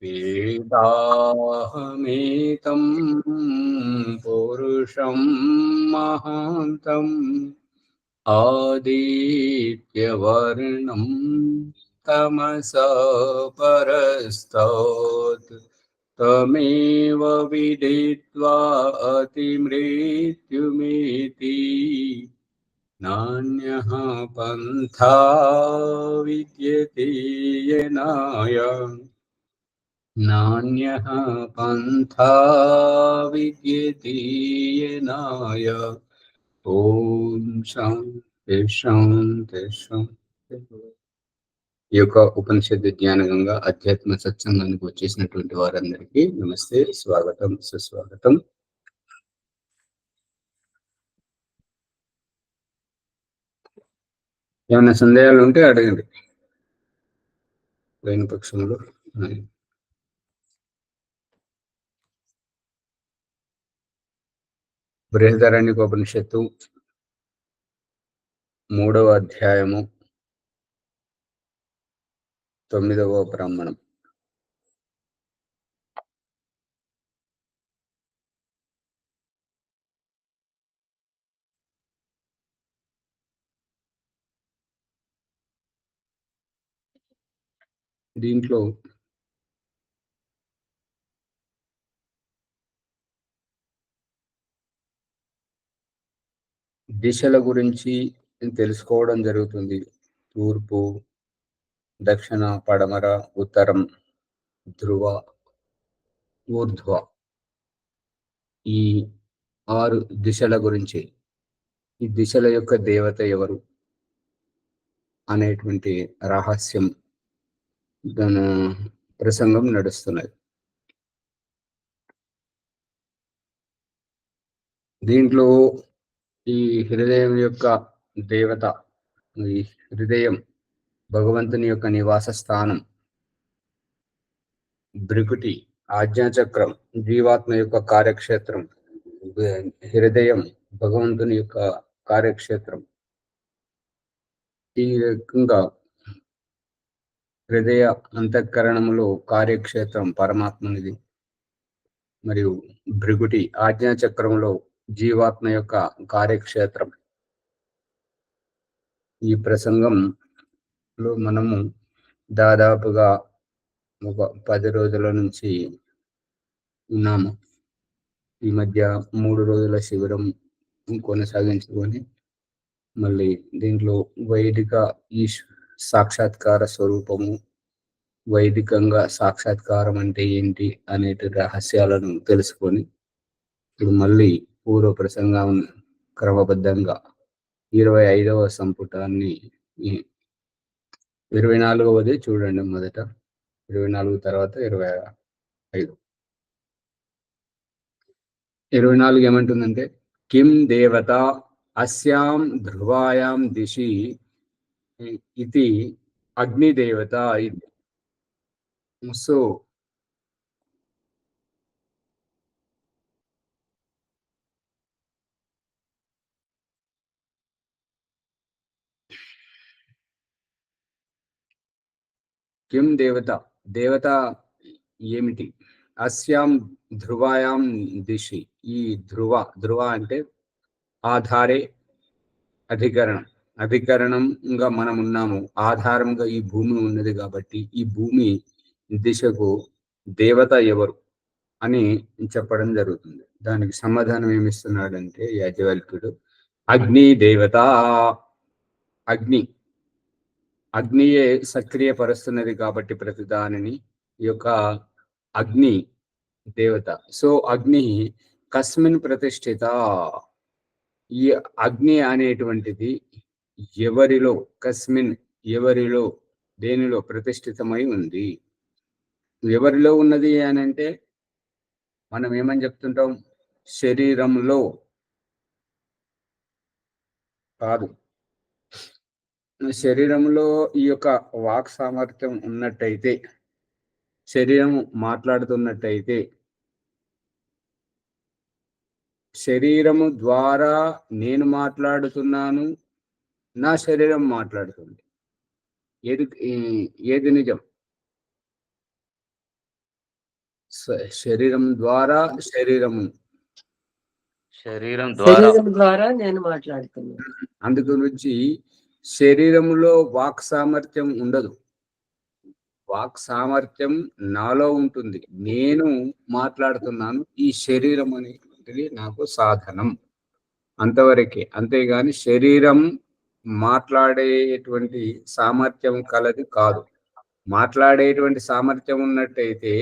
वेदाहमेतं पुरुषं महान्तम् आदित्यवर्णं तमसः परस्तात् तमेव विदित्वा अतिमृत्युमेति नान्यः पन्था विद्यते येनाय नान्यः पन्था विद्यते येनाय ఓం శాంతి శాంతి శాంతి. ఈ యొక్క ఉపనిషత్తు జ్ఞానంగా అధ్యాత్మ సత్సంగానికి వచ్చేసినటువంటి వారందరికీ నమస్తే, స్వాగతం, సుస్వాగతం. ఏమైనా సందేహాలు ఉంటే అడగండి. లేని పక్షంలో బృహదారణ్యకోపనిషత్తు 3వ అధ్యాయము 9వ బ్రాహ్మణం. దీంట్లో దిశల గురించి తెలుసుకోవడం జరుగుతుంది. తూర్పు, దక్షిణ, పడమర, ఉత్తరం, ధ్రువ, ఊర్ధ్వ, ఈ 6 దిశల గురించి, ఈ దిశల యొక్క దేవత ఎవరు అనేటువంటి రహస్యం దాని ప్రసంగం నడుస్తున్నది. దీంట్లో ఈ హృదయం యొక్క దేవత, ఈ హృదయం భగవంతుని యొక్క నివాస స్థానం, భృకుటి, ఆజ్ఞాచక్రం జీవాత్మ యొక్క కార్యక్షేత్రం, హృదయం భగవంతుని యొక్క కార్యక్షేత్రం. ఈ రకంగా హృదయ అంతఃకరణములో కార్యక్షేత్రం పరమాత్మనిది, మరియు భృగుటి ఆజ్ఞాచక్రంలో జీవాత్మ యొక్క కార్యక్షేత్రం. ఈ ప్రసంగంలో మనము దాదాపుగా ఒక 10 రోజుల నుంచి ఉన్నాము. ఈ మధ్య 3 రోజుల శిబిరం కొనసాగించుకొని మళ్ళీ దీంట్లో వైదిక ఈ సాక్షాత్కార స్వరూపము, వైదికంగా సాక్షాత్కారం అంటే ఏంటి అనేటి రహస్యాలను తెలుసుకొని ఇప్పుడు మళ్ళీ పూర్వ ప్రసంగం క్రమబద్ధంగా 25వ సంపుటాన్ని 24వది చూడండి. మొదట 24 తర్వాత 25. 24 ఏమంటుందంటే, కిం దేవత అస్యాం ధ్రువాయాం దిశి ఇది అగ్నిదేవత. సో కిం దేవత, దేవత ఏమిటి? అస్యాం ధ్రువాయాం దిశి, ఈ ధ్రువ అంటే ఆధారే అధికరణం, అధికరణంగా మనం ఉన్నాము. ఆధారంగా ఈ భూమి ఉన్నది కాబట్టి ఈ భూమి దిశకు దేవత ఎవరు అని చెప్పడం జరుగుతుంది. దానికి సమాధానం ఏమిస్తున్నాడంటే యాజ్ఞవల్క్యుడు, అగ్ని దేవత. అగ్నియే సక్రియపరుస్తున్నది కాబట్టి ప్రతి దానిని ఈ యొక్క అగ్ని దేవత. సో అగ్ని కస్మిన్ ప్రతిష్ఠిత, ఈ అగ్ని అనేటువంటిది ఎవరిలో, కస్మిన్ ఎవరిలో, దేనిలో ప్రతిష్ఠితమై ఉంది. ఎవరిలో ఉన్నది అని అంటే మనం ఏమని చెప్తుంటాం? శరీరంలో కాదు. శరీరంలో ఈ యొక్క వాక్ సామర్థ్యం ఉన్నట్టయితే, శరీరం మాట్లాడుతున్నట్టయితే, శరీరము ద్వారా నేను మాట్లాడుతున్నాను, నా శరీరం మాట్లాడుతుంది. ఏది నిజం? శరీరం ద్వారా శరీరము. శరీరం ద్వారా శరీరం ద్వారా నేను మాట్లాడుతున్నాను. అందు గురించి శరీరంలో వాక్ సామర్థ్యం ఉండదు. వాక్ సామర్థ్యం నాలో ఉంటుంది. నేను మాట్లాడుతున్నాను. ఈ శరీరం అనేటువంటిది నాకు సాధనం. అంతవరకే. అంతేగాని శరీరం మాట్లాడేటువంటి సామర్థ్యం కలది కాదు. మాట్లాడేటువంటి సామర్థ్యం ఉన్నట్టయితే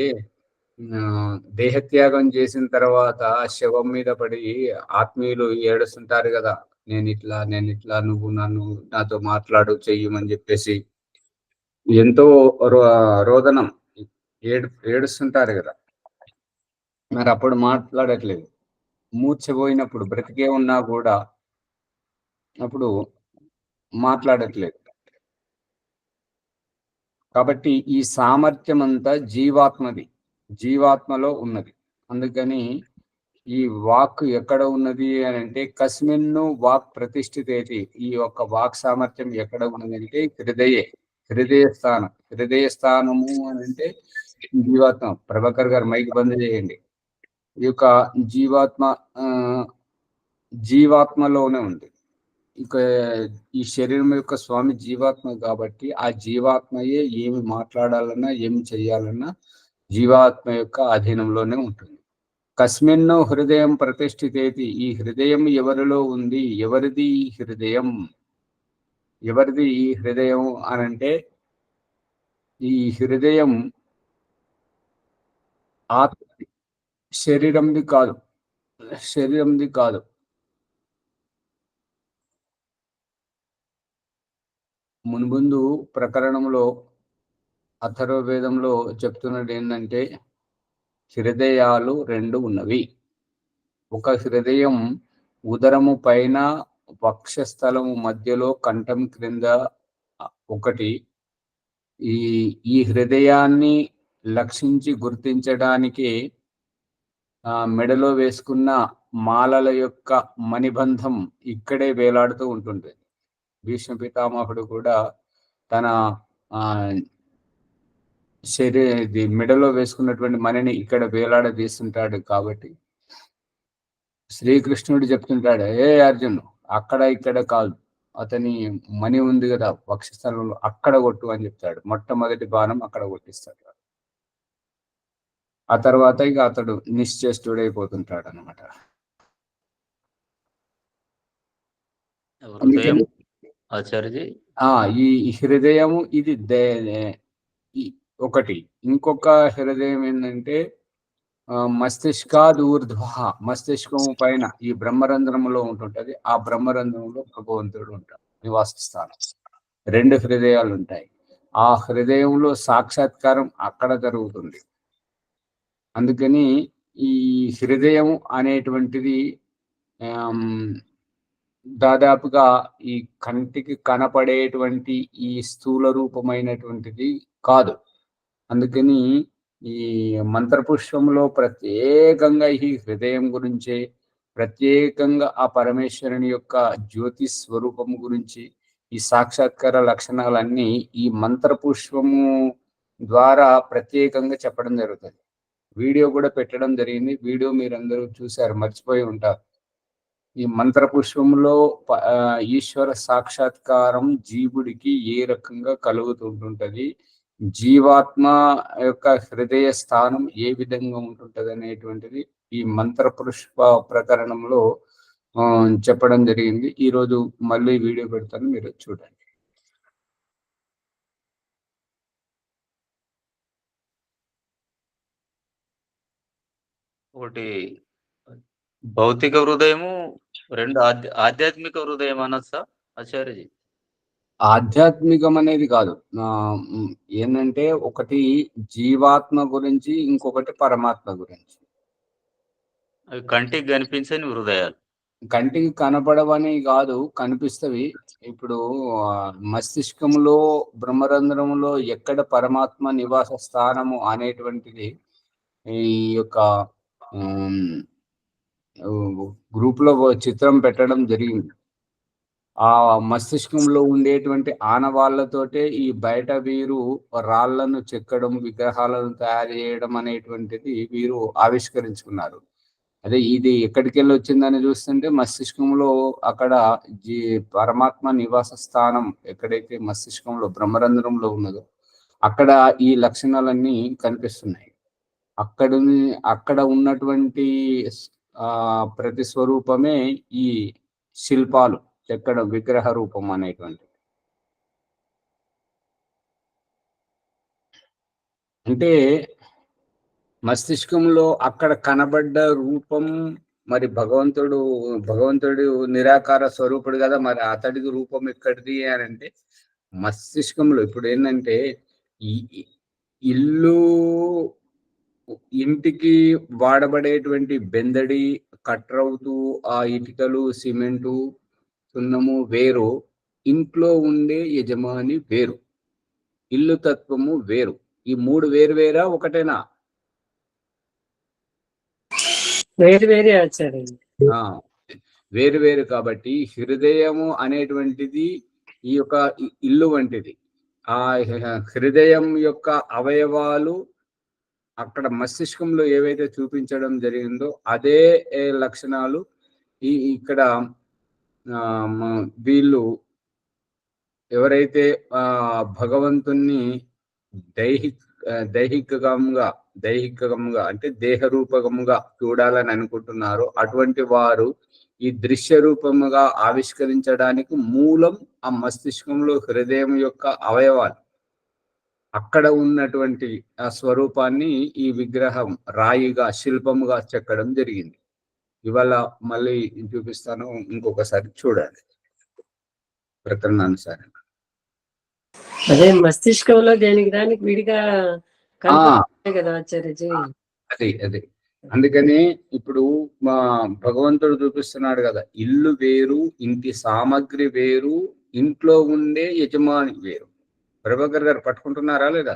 దేహత్యాగం చేసిన తర్వాత శవం మీద పడి ఆత్మీయులు ఏడుస్తుంటారు కదా, నేను ఇట్లా నువ్వు నన్ను నాతో మాట్లాడు చెయ్యమని చెప్పేసి ఎంతో రోదనం ఏడుస్తుంటారు కదా. మరి అప్పుడు మాట్లాడట్లేదు. మూర్ఛపోయినప్పుడు బ్రతికే ఉన్నా కూడా అప్పుడు మాట్లాడట్లేదు. కాబట్టి ఈ సామర్థ్యం అంతా జీవాత్మలో ఉన్నది. అందుకని ఈ వాక్ ఎక్కడ ఉన్నది అని అంటే కస్మిన్ను వాక్ ప్రతిష్ఠితేతి. ఈ యొక్క వాక్ సామర్థ్యం ఎక్కడ ఉన్నది అంటే హృదయ స్థానము అని అంటే జీవాత్మ. ప్రభాకర్ గారు మైక్ బంద్ చేయండి. ఈ యొక్క జీవాత్మలోనే ఉంది. ఇక ఈ శరీరం యొక్క స్వామి జీవాత్మ కాబట్టి ఆ జీవాత్మయే ఏమి మాట్లాడాలన్నా ఏమి చెయ్యాలన్నా జీవాత్మ యొక్క అధీనంలోనే ఉంటుంది. కస్మిన్నో హృదయం ప్రతిష్ఠితేతి. ఈ హృదయం ఎవరిలో ఉంది? ఎవరిది ఈ హృదయం? ఎవరిది ఈ హృదయం అనంటే ఈ హృదయం ఆత్మ, శరీరంది కాదు. మున్ముందు ప్రకరణంలో అథర్వవేదంలో చెప్తున్నది ఏంటంటే హృదయాలు 2 ఉన్నవి. ఒక హృదయం ఉదరము పైన వక్షస్థలము మధ్యలో కంఠం క్రింద ఒకటి. ఈ హృదయాన్ని లక్షించి గుర్తించడానికి మెడలో వేసుకున్న మాలల యొక్క మణిబంధం ఇక్కడే వేలాడుతూ ఉంటుంది. భీష్మ పితామహుడు కూడా తన మెడలో వేసుకున్నటువంటి మణిని ఇక్కడ వేలాడదీస్తుంటాడు. కాబట్టి శ్రీకృష్ణుడు చెప్తుంటాడు, ఏ అర్జున్, అక్కడ ఇక్కడ కాదు, అతని మణి ఉంది కదా వక్షస్థలంలో, అక్కడ కొట్టు అని చెప్తాడు. మొట్టమొదటి బాణం అక్కడ కొట్టిస్తాడు. ఆ తర్వాత ఇక అతడు నిశ్చేష్టుడైపోతుంటాడు అనమాట. ఈ హృదయము ఇది ఒకటి. ఇంకొక హృదయం ఏంటంటే మస్తిష్కాద్ ఊర్ధ్వ, మస్తిష్కము పైన ఈ బ్రహ్మరంధ్రములో ఉంటుంటది. ఆ బ్రహ్మరంధ్రంలో భగవంతుడు ఉంటాడు, నివాస స్థానం. 2 హృదయాలు ఉంటాయి. ఆ హృదయంలో సాక్షాత్కారం అక్కడ జరుగుతుంది. అందుకని ఈ హృదయం అనేటువంటిది దాదాపుగా ఈ కంటికి కనపడేటువంటి ఈ స్థూల రూపమైనటువంటిది కాదు. అందుకని ఈ మంత్రపుష్పంలో ప్రత్యేకంగా ఈ హృదయం గురించే, ప్రత్యేకంగా ఆ పరమేశ్వరుని యొక్క జ్యోతి స్వరూపము గురించి, ఈ సాక్షాత్కార లక్షణాలన్నీ ఈ మంత్రపుష్పము ద్వారా ప్రత్యేకంగా చెప్పడం జరుగుతుంది. వీడియో కూడా పెట్టడం జరిగింది. వీడియో మీరందరూ చూశారు, మర్చిపోయి ఉంటారు. ఈ మంత్రపుష్పంలో ఈశ్వర సాక్షాత్కారం జీవుడికి ఏ రకంగా కలుగుతుంటుంటది, జీవాత్మ యొక్క హృదయ స్థానం ఏ విధంగా ఉంటుంటది అనేటువంటిది ఈ మంత్రపుష్ప ప్రకరణంలో చెప్పడం జరిగింది. ఈరోజు మళ్ళీ వీడియో పెడతాను, మీరు చూడండి. ఒకటి భౌతిక హృదయము, 2 ఆధ్యాత్మిక హృదయం అనొచ్చా ఆచార్యజీ? ఆధ్యాత్మికం అనేది కాదు. ఏంటంటే ఒకటి జీవాత్మ గురించి, ఇంకొకటి పరమాత్మ గురించి. అవి కంటికి కనిపించని హృదయాలు. కంటికి కనపడవని కాదు, కనిపిస్తవి. ఇప్పుడు మస్తిష్కంలో బ్రహ్మరంధ్రంలో ఎక్కడ పరమాత్మ నివాస స్థానము అనేటువంటిది ఈ యొక్క గ్రూప్ లో చిత్రం పెట్టడం జరిగింది. ఆ మస్తిష్కంలో ఉండేటువంటి ఆనవాళ్లతోటే ఈ బయట వీరు రాళ్లను చెక్కడం, విగ్రహాలను తయారు చేయడం అనేటువంటిది వీరు ఆవిష్కరించుకున్నారు. అదే ఇది ఎక్కడికెళ్ళి వచ్చిందని చూస్తుంటే మస్తిష్కంలో అక్కడ జీ పరమాత్మ నివాస స్థానం ఎక్కడైతే మస్తిష్కంలో బ్రహ్మరంధ్రంలో ఉన్నదో అక్కడ ఈ లక్షణాలన్నీ కనిపిస్తున్నాయి. అక్కడ ఉన్నటువంటి ప్రతి స్వరూపమే ఈ శిల్పాలు చెక్కడం, విగ్రహ రూపం అనేటువంటి. అంటే మస్తిష్కంలో అక్కడ కనబడ్డ రూపం మరి భగవంతుడు నిరాకార స్వరూపుడు కదా, మరి అతడికి రూపం ఎక్కడిది అని అంటే మస్తిష్కంలో ఇప్పుడు ఏంటంటే ఈ ఇల్లు ఇంటికి వాడబడేటువంటి బెందడి, కట్రవుతూ ఆ ఇటుకలు, సిమెంటు, సున్నము వేరు, ఇంట్లో ఉండే యజమాని వేరు, ఇల్లు తత్వము వేరు. ఈ మూడు వేరు వేరా ఒకటేనా? వేరు వేరే ఆచార్య. వేరు వేరు. కాబట్టి హృదయము అనేటువంటిది ఈ యొక్క ఇల్లు వంటిది. ఆ హృదయం యొక్క అవయవాలు అక్కడ మస్తిష్కంలో ఏవైతే చూపించడం జరిగిందో అదే లక్షణాలు ఇక్కడ వీళ్ళు ఎవరైతే భగవంతుణ్ణి దైహికంగా అంటే దేహరూపకంగా చూడాలని అనుకుంటున్నారో అటువంటి వారు ఈ దృశ్య రూపముగా ఆవిష్కరించడానికి మూలం ఆ మస్తిష్కంలో హృదయం యొక్క అవయవాలు. అక్కడ ఉన్నటువంటి ఆ స్వరూపాన్ని ఈ విగ్రహం రాయిగా, శిల్పముగా చెక్కడం జరిగింది. ఇవాళ మళ్ళీ చూపిస్తాను, ఇంకొకసారి చూడండి ప్రకరణానుసారంగా. అదే మస్తిష్కంలో దేనికి దానికి విడిగా కదా ఆచార్యజీ. అదే అందుకని ఇప్పుడు మా భగవంతుడు చూపిస్తున్నాడు కదా, ఇల్లు వేరు, ఇంటి సామాగ్రి వేరు, ఇంట్లో ఉండే యజమాని వేరు. ప్రభాకర్ గారు పట్టుకుంటున్నారా లేదా?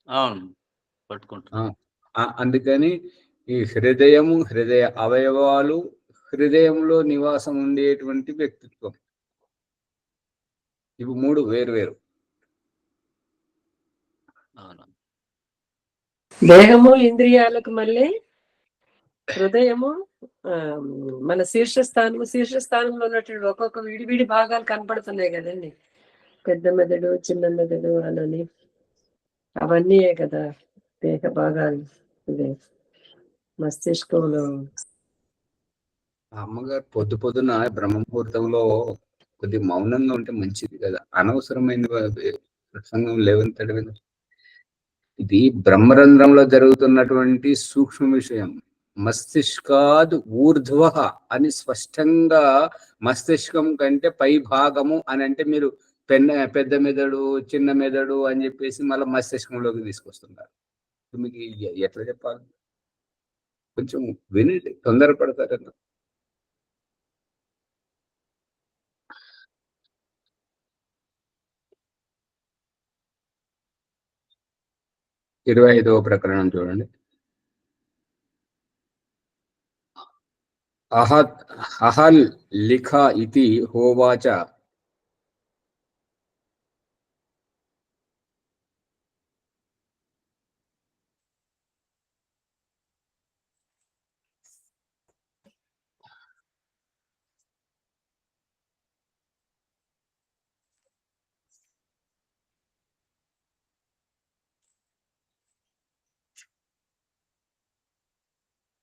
అవును, పట్టుకుంటున్నా. అందుకని ఈ హృదయ అవయవాలు, హృదయంలో నివాసం ఉండేటువంటి వ్యక్తిత్వం, ఇవి మూడు వేరు వేరు. దేహము ఇంద్రియాలకు మళ్ళీ హృదయము మన శీర్షస్థానంలో ఉన్నటువంటి ఒక్కొక్క విడివిడి భాగాలు కనపడుతున్నాయి కదండి. పెద్ద మెదడు, చిన్న మెదడు అని అవన్నీ కదా దేహ భాగాలు. ఇదే మస్తిష్కంలో. అమ్మగారు పొద్దున బ్రహ్మముహూర్తంలో కొద్ది మౌనంగా ఉంటే మంచిది కదా, అనవసరమైన ప్రసంగం లేవంతడి. ఇది బ్రహ్మరంధ్రంలో జరుగుతున్నటువంటి సూక్ష్మ విషయం. మస్తిష్కాద్ ఊర్ధ్వ అని స్పష్టంగా, మస్తిష్కం కంటే పై భాగము అని అంటే మీరు పెద్ద మెదడు, చిన్న మెదడు అని చెప్పేసి మళ్ళీ మస్తిష్కంలోకి తీసుకొస్తున్నారు. మీకు ఎట్లా చెప్పాలి? కొంచెం వినండి, తొందరపడతారన్న. ఇరవై 25వ ప్రకరణం చూడండి. అహల్ లిఖ ఇతి హోవాచ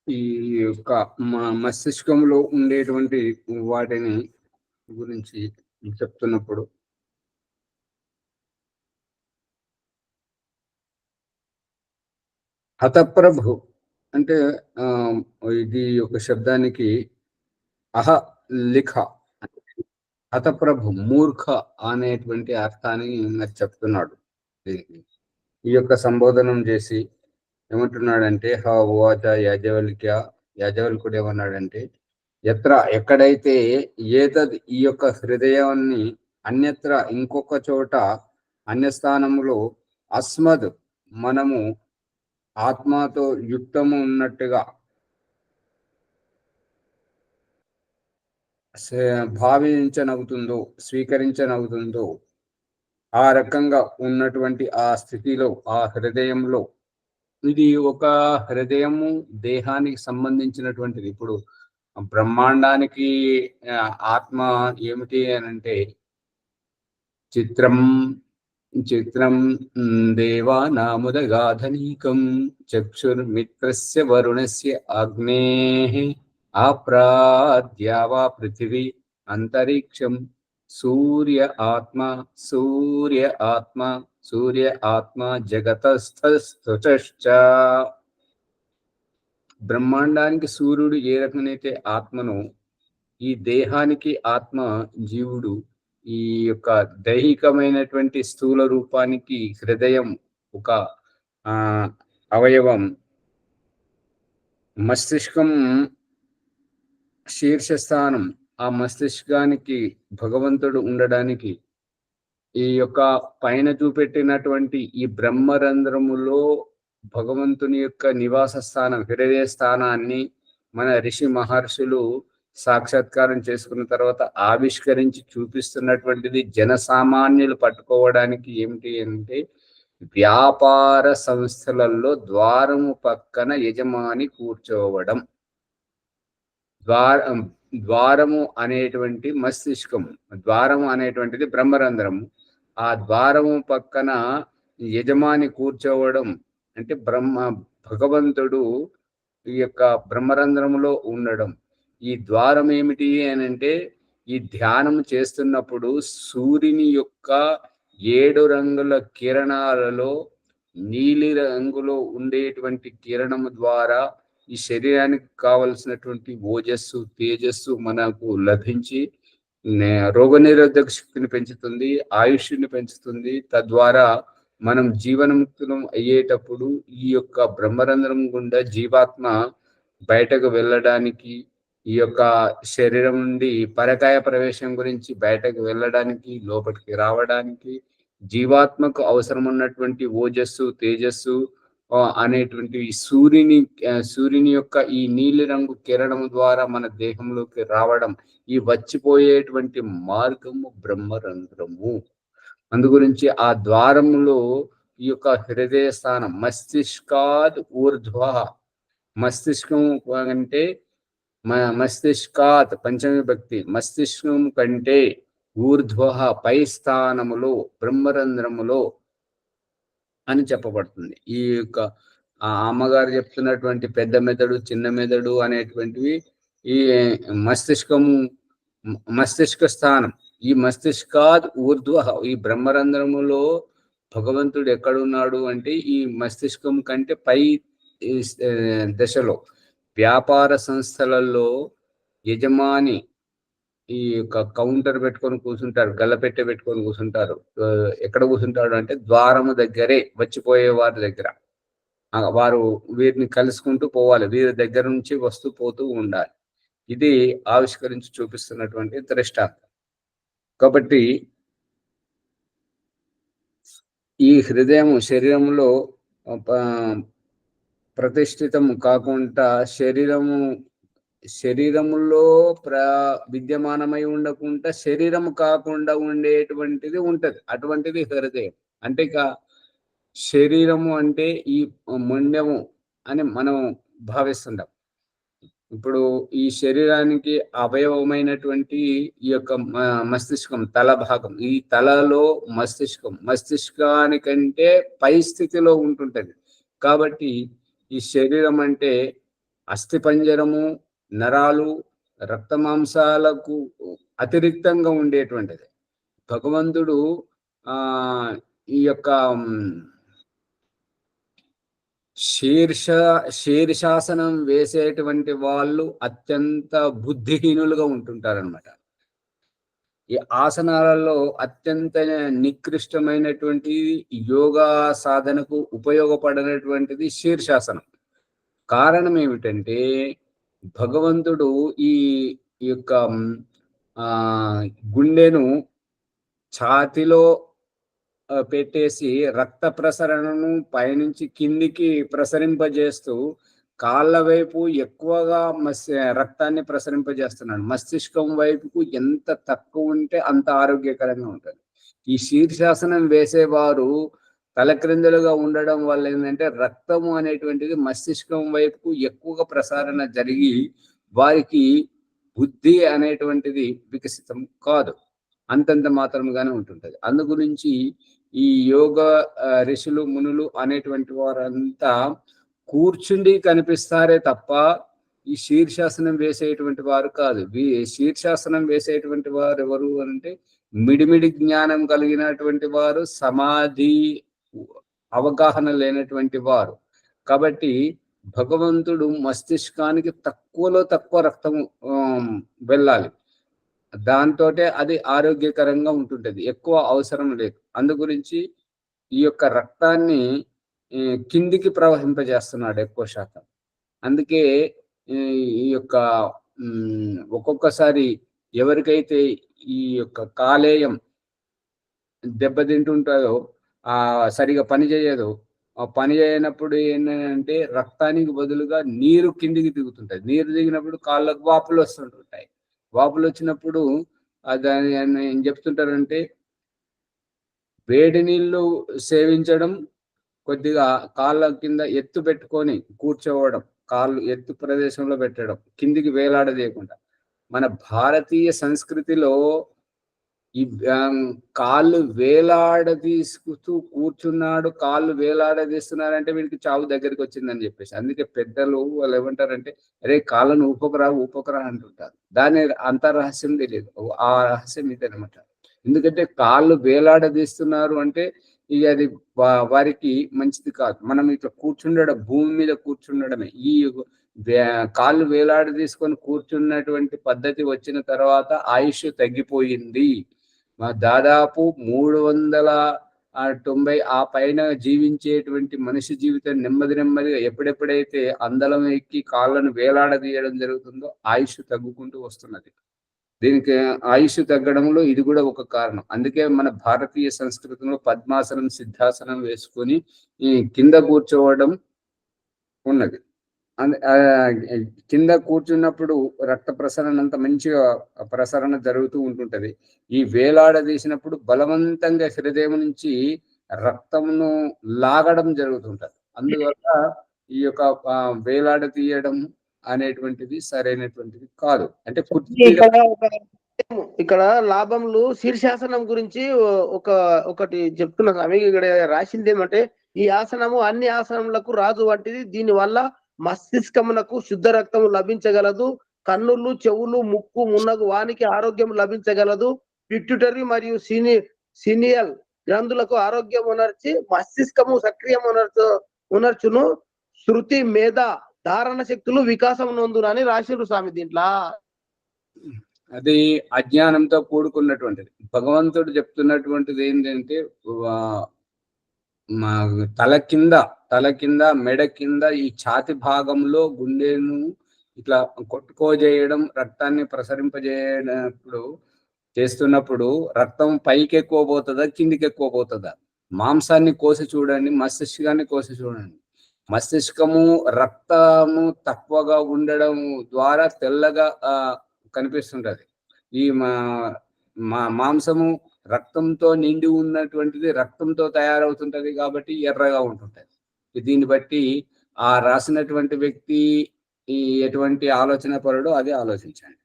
ఈ యొక్క మస్తిష్కంలో ఉండేటువంటి వాటిని గురించి చెప్తున్నప్పుడు హతప్రభు అంటే ఇది ఒక శబ్దానికి అహ లిఖ, హతప్రభు మూర్ఖ అనేటువంటి అర్థాన్ని నాకు చెప్తున్నాడు. ఈ యొక్క సంబోధనం చేసి ఏమంటున్నాడంటే, హా ఉవాచ యాజవల్కుడు ఏమన్నాడంటే, ఎక్కడైతే ఈ యొక్క హృదయాన్ని అన్యత్ర ఇంకొక చోట అన్యస్థానములో అస్మద్ మనము ఆత్మతో యుక్తము ఉన్నట్టుగా భావించనవుతుందో, స్వీకరించనవుతుందో, ఆ రకంగా ఉన్నటువంటి ఆ స్థితిలో, ఆ హృదయంలో, ఇది ఒక హృదయము దేహానికి సంబంధించినటువంటిది. ఇప్పుడు బ్రహ్మాండానికి ఆత్మ ఏమిటి అనంటే చిత్రం చిత్రం దేవానాముదగాధనీకం చక్షుర్మిత్రస్య వరుణస్య అగ్నేః ఆప్రాద్యావా పృథివీ అంతరిక్షం సూర్య ఆత్మ సూర్య ఆత్మ సూర్య ఆత్మ జగతస్థ. బ్రహ్మాండానికి సూర్యుడు ఏ రకమైతే ఆత్మను, ఈ దేహానికి ఆత్మ జీవుడు, ఈ యొక్క దైహికమైనటువంటి స్థూల రూపానికి హృదయం ఒక అవయవం, మస్తిష్కం శీర్షస్థానం. ఆ మస్తిష్కానికి భగవంతుడు ఉండడానికి ఈ యొక్క పైన చూపెట్టినటువంటి ఈ బ్రహ్మరంధ్రములో భగవంతుని యొక్క నివాస స్థానం, హృదయ స్థానాన్ని మన ఋషి మహర్షులు సాక్షాత్కారం చేసుకున్న తర్వాత ఆవిష్కరించి చూపిస్తున్నటువంటిది జనసామాన్యులు పట్టుకోవడానికి ఏమిటి అంటే, వ్యాపార సంస్థలలో ద్వారము పక్కన యజమాని కూర్చోవడం. ద్వారము అనేటువంటి మస్తిష్కం, ద్వారము అనేటువంటిది బ్రహ్మరంధ్రము. ఆ ద్వారము పక్కన యజమాని కూర్చోవడం అంటే భగవంతుడు ఈ యొక్క బ్రహ్మరంధ్రములో ఉండడం. ఈ ద్వారం ఏమిటి అని అంటే, ఈ ధ్యానం చేస్తున్నప్పుడు సూర్యుని యొక్క 7 రంగుల కిరణాలలో నీలి రంగులో ఉండేటువంటి కిరణము ద్వారా ఈ శరీరానికి కావలసినటువంటి ఓజస్సు, తేజస్సు మనకు లభించి రోగనిరోధక శక్తిని పెంచుతుంది, ఆయుష్ని పెంచుతుంది. తద్వారా మనం జీవన్ముక్తులం అయ్యేటప్పుడు ఈ యొక్క బ్రహ్మరంధ్రం గుండా జీవాత్మ బయటకు వెళ్ళడానికి, ఈ యొక్క శరీరం నుండి పరకాయ ప్రవేశం గురించి బయటకు వెళ్ళడానికి, లోపలికి రావడానికి, జీవాత్మకు అవసరం ఉన్నటువంటి ఓజస్సు, తేజస్సు అనేటువంటి సూర్యుని యొక్క ఈ నీలి రంగు కిరణం ద్వారా మన దేహంలోకి రావడం, ఈ వచ్చిపోయేటువంటి మార్గము బ్రహ్మరంధ్రము. అందుగురించి ఆ ద్వారములో ఈ యొక్క హృదయ స్థానం మస్తిష్కాద్ ఊర్ధ్వ. మస్తిష్కం అంటే మస్తిష్కాత్ పంచమి భక్తి, మస్తిష్కం కంటే ఊర్ధ్వ పై స్థానములో బ్రహ్మరంధ్రములో అని చెప్పబడుతుంది. ఈ యొక్క అమ్మగారు చెప్తున్నటువంటి పెద్ద మెదడు, చిన్న మెదడు అనేటువంటివి ఈ మస్తిష్క స్థానం. ఈ మస్తిష్కాద్ ఊర్ధ్వ, ఈ బ్రహ్మరంధ్రములో భగవంతుడు ఎక్కడున్నాడు అంటే ఈ మస్తిష్కం కంటే పై దశలో. వ్యాపార సంస్థలలో యజమాని ఈ యొక్క కౌంటర్ పెట్టుకొని కూర్చుంటారు, గల్లపెట్టె పెట్టుకొని కూర్చుంటారు. ఎక్కడ కూర్చుంటాడు అంటే ద్వారము దగ్గరే, వచ్చిపోయే వారి దగ్గర. వారు వీరిని కలుసుకుంటూ పోవాలి, వీరి దగ్గర నుంచి వస్తూ పోతూ ఉండాలి. ఇది ఆవిష్కరించి చూపిస్తున్నటువంటి దృష్టాంతం. కాబట్టి ఈ హృదయం శరీరంలో ప్రతిష్ఠితం కాకుండా శరీరములో విద్యమానమై ఉండకుండా శరీరము కాకుండా ఉండేటువంటిది ఉంటది. అటువంటిది హృదయం. అంటే శరీరము అంటే ఈ మొండెము అని మనం భావిస్తుంటాం. ఇప్పుడు ఈ శరీరానికి అవయవమైనటువంటి ఈ యొక్క మస్తిష్కం, తల భాగం. ఈ తలలో మస్తిష్కానికంటే పై స్థితిలో ఉంటుంటది. కాబట్టి ఈ శరీరం అంటే అస్థిపంజరము, నరాలు, రక్త మాంసాలకు అతిరిక్తంగా ఉండేటువంటిది. భగవంతుడు ఈ యొక్క శీర్షాసనం వేసేటువంటి వాళ్ళు అత్యంత బుద్ధిహీనులుగా ఉంటుంటారనమాట. ఈ ఆసనాలలో అత్యంత నికృష్టమైనటువంటి యోగా సాధనకు ఉపయోగపడినటువంటిది శీర్షాసనం. కారణం ఏమిటంటే భగవంతుడు ఈ యొక్క గుండెను ఛాతిలో పెట్టేసి రక్త ప్రసరణను పైనుంచి కిందికి ప్రసరింపజేస్తూ కాళ్ళ వైపు ఎక్కువగా రక్తాన్ని ప్రసరింపజేస్తున్నాడు. మస్తిష్కం వైపుకు ఎంత తక్కువ ఉంటే అంత ఆరోగ్యకరంగా ఉంటుంది. ఈ శీర్షాసనం వేసేవారు తలక్రిందులుగా ఉండడం వల్ల ఏంటంటే రక్తము అనేటువంటిది మస్తిష్కం వైపుకు ఎక్కువగా ప్రసారణ జరిగి వారికి బుద్ధి అనేటువంటిది వికసితం కాదు, అంతంత మాత్రముగానే ఉంటుంటది. అందు గురించి ఈ యోగ ఋషులు మునులు అనేటువంటి వారంతా కూర్చుండి కనిపిస్తారే తప్ప ఈ శీర్షాసనం వేసేటువంటి వారు కాదు. శీర్షాసనం వేసేటువంటి వారు ఎవరు అంటే మిడిమిడి జ్ఞానం కలిగినటువంటి వారు, సమాధి అవగాహన లేనటువంటి వారు. కాబట్టి భగవంతుడు మస్తిష్కానికి తక్కువలో తక్కువ రక్తం వెళ్ళాలి, దాంతో అది ఆరోగ్యకరంగా ఉంటుంటది, ఎక్కువ అవసరం లేదు. అందు గురించి ఈ యొక్క రక్తాన్ని కిందికి ప్రవహింపజేస్తున్నాడు ఎక్కువ శాతం. అందుకే ఈ యొక్క ఒక్కొక్కసారి ఎవరికైతే ఈ యొక్క కాలేయం దెబ్బతింటుంటుందో సరిగా పని చేయదు, ఆ పని చేయనప్పుడు ఏంటంటే రక్తానికి బదులుగా నీరు కిందికి దిగుతుంటది. నీరు దిగినప్పుడు కాళ్ళకు వాపులు వస్తుంటుంటాయి. వాపులు వచ్చినప్పుడు దాని ఏం చెప్తుంటారంటే వేడి నీళ్లు సేవించడం, కొద్దిగా కాళ్ళ కింద ఎత్తు పెట్టుకొని కూర్చోవడం, కాళ్ళు ఎత్తు ప్రదేశంలో పెట్టడం, కిందికి వేలాడదీయకుండా. మన భారతీయ సంస్కృతిలో ఈ కాళ్ళు వేలాడదీసుకుతూ కూర్చున్నాడు, కాళ్ళు వేలాడదీస్తున్నారంటే వీడికి చావు దగ్గరికి వచ్చిందని చెప్పేసి. అందుకే పెద్దలు వాళ్ళు ఏమంటారంటే అరే కాళ్ళను ఊపకరా అంటుంటారు. దాని అంత రహస్యం తెలియదు, ఆ రహస్యం ఇదనమాట. ఎందుకంటే కాళ్ళు వేలాడదీస్తున్నారు అంటే ఇక అది వారికి మంచిది కాదు. మనం ఇట్లా కూర్చుండడం, భూమి మీద కూర్చుండడమే. ఈ కాళ్ళు వేలాడ తీసుకొని కూర్చున్నటువంటి పద్ధతి వచ్చిన తర్వాత ఆయుష్ తగ్గిపోయింది. దాదాపు 390 ఆ పైన జీవించేటువంటి మనిషి జీవితం నెమ్మదిగా ఎప్పుడెప్పుడైతే అందలం ఎక్కి కాళ్ళను వేలాడదీయడం జరుగుతుందో ఆయుష్ తగ్గుకుంటూ వస్తున్నది. దీనికి ఆయుష్ తగ్గడంలో ఇది కూడా ఒక కారణం. అందుకే మన భారతీయ సంస్కృతిలో పద్మాసనం, సిద్ధాసనం వేసుకొని ఈ కింద కూర్చోవడం ఉన్నది. కింద కూర్చున్నప్పుడు రక్త ప్రసరణ అంత మంచిగా ప్రసరణ జరుగుతూ ఉంటుంటది. ఈ వేలాడదీసినప్పుడు బలవంతంగా హృదయం నుంచి రక్తమును లాగడం జరుగుతుంటది. అందువల్ల ఈ యొక్క వేలాడ తీయడం అనేటువంటిది సరైనటువంటిది కాదు. అంటే ఇక్కడ లాభంలో శీర్షాసనం గురించి ఒకటి చెప్తున్నా స్వామి. ఇక్కడ రాసింది ఏమంటే ఈ ఆసనము అన్ని ఆసనములకు రాజు వంటిది. దీని వల్ల మస్తిష్కమునకు శుద్ధ రక్తము లభించగలదు. కన్నులు, చెవులు, ముక్కు, మున్నగు వానికి ఆరోగ్యం లభించగలదు. పిట్యూటరీ మరియు సీనియల్ గ్రంథులకు ఆరోగ్యం ఉనర్చి మస్తిష్కము సక్రియం ఉనర్చును. శృతి, మేధ, ధారణ శక్తులు వికాసం నొందునని రాసిరు స్వామి. దీంట్లో అది అజ్ఞానంతో కూడుకున్నటువంటిది. భగవంతుడు చెప్తున్నటువంటిది ఏంటంటే తల కింద మెడ కింద ఈ ఛాతి భాగంలో గుండెను ఇట్లా కొట్టుకోజేయడం, రక్తాన్ని చేస్తున్నప్పుడు రక్తం పైకి ఎక్కువ పోతుందా, కిందికి ఎక్కువ పోతుందా? మాంసాన్ని కోసి చూడండి, మస్తిష్కాన్ని కోసి చూడండి. మస్తిష్కము రక్తము తక్కువగా ఉండడం ద్వారా తెల్లగా కనిపిస్తుంటది. ఈ మాంసము రక్తంతో నిండి ఉన్నటువంటిది రక్తంతో తయారవుతుంటది కాబట్టి ఎర్రగా ఉంటుంటది. దీన్ని బట్టి ఆ రాసినటువంటి వ్యక్తి ఎటువంటి ఆలోచన పరుడో అది ఆలోచించండి.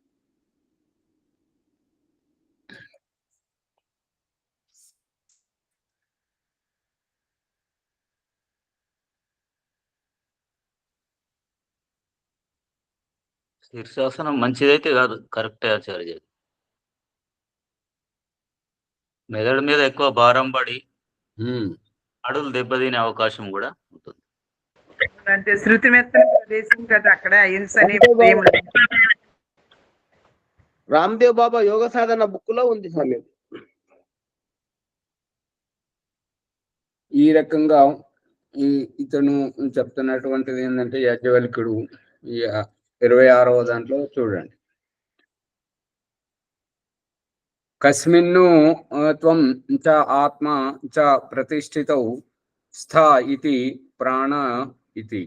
శీర్షాసనం మంచిదైతే కాదు, కరెక్టే ఆచార్య. మెదడు మీద ఎక్కువ భారం పడి అడుగులు దెబ్బతినే అవకాశం కూడా ఉంటుంది. అంటే శృతి ప్రదేశం కదా అక్కడ అహింసని రామ్దేవ్ బాబా యోగ సాధన బుక్ లో ఉంది స్వామి. ఈ రకంగా ఇతను చెప్తున్నటువంటిది ఏంటంటే యాజ్ఞవల్క్యుడు 26వ దాంట్లో చూడండి. కస్మిన్ను త్వం చ ఆత్మ చ ప్రతిష్ఠితౌ స్థ ఇతి ప్రాణ ఇతి.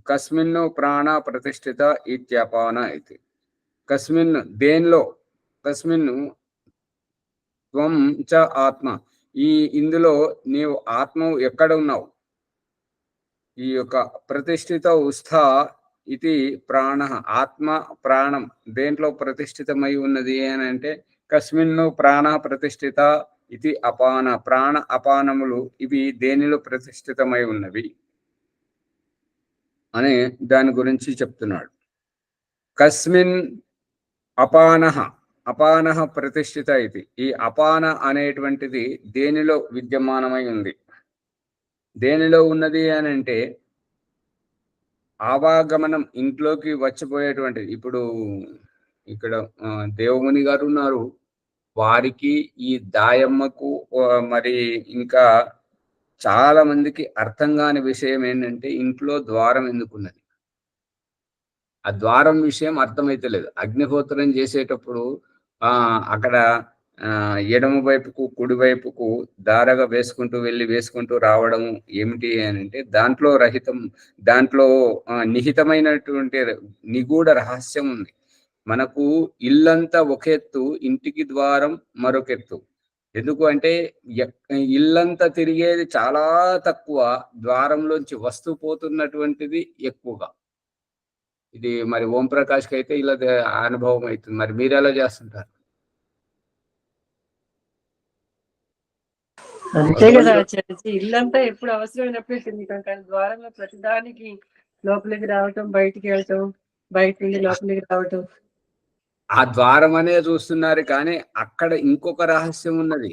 కస్మిన్ను ప్రాణ ప్రతిష్ఠిత ఇత్యపాన ఇది. కస్మిన్ దేనిలో, కస్మిన్ త్వం చ ఆత్మ, ఇందులో నీవు ఆత్మ ఎక్కడ ఉన్నావు, ఈ యొక్క ప్రతిష్ఠిత ఉస్థ ఇది ప్రాణ, ఆత్మ ప్రాణం దేంట్లో ప్రతిష్ఠితమై ఉన్నది అని అంటే కస్మిన్ను ప్రాణ ప్రతిష్ఠిత ఇది అపాన, ప్రాణ అపానములు ఇవి దేనిలో ప్రతిష్ఠితమై ఉన్నవి అని దాని గురించి చెప్తున్నాడు. కస్మిన్ అపానః, అపానః ప్రతిష్ఠిత ఇది, ఈ అపాన అనేటువంటిది దేనిలో విద్యమానమై ఉంది, దేనిలో ఉన్నది అని అంటే ఆవాగమనం, ఇంట్లోకి వచ్చిపోయేటువంటిది. ఇప్పుడు ఇక్కడ దేవముని గారు ఉన్నారు, వారికి ఈ దాయమ్మకు మరి ఇంకా చాలా మందికి అర్థం కాని విషయం ఏంటంటే ఇంట్లో ద్వారం ఎందుకున్నది, ఆ ద్వారం విషయం అర్థమైతే లేదు. అగ్నిహోత్రం చేసేటప్పుడు అక్కడ ఎడమ వైపుకు కుడి వైపుకు దారగా వేసుకుంటూ రావడం ఏమిటి అని అంటే దాంట్లో నిహితమైనటువంటి నిగూఢ రహస్యం ఉంది. మనకు ఇల్లంతా ఒక ఎత్తు, ఇంటికి ద్వారం మరొక ఎత్తు. ఎందుకు అంటే ఇల్లంతా తిరిగేది చాలా తక్కువ, ద్వారంలోంచి వస్తూ పోతున్నటువంటిది ఎక్కువగా. ఇది మరి ఓం ప్రకాష్కి అయితే ఇలా అనుభవం అవుతుంది. మరి మీరు ఎలా చేస్తుంటారు? అంతే కదా ఆచార్యజీ, ఇల్లంతా ఎప్పుడు అవసరమైనప్పుడు తిరుగుతాం, కానీ ద్వారంలో ప్రతిదానికి లోపలికి రావటం, బయటికి వెళ్ళటం, బయట నుండి లోపలికి రావటం. ఆ ద్వారం అనే చూస్తున్నారు, కానీ అక్కడ ఇంకొక రహస్యం ఉన్నది.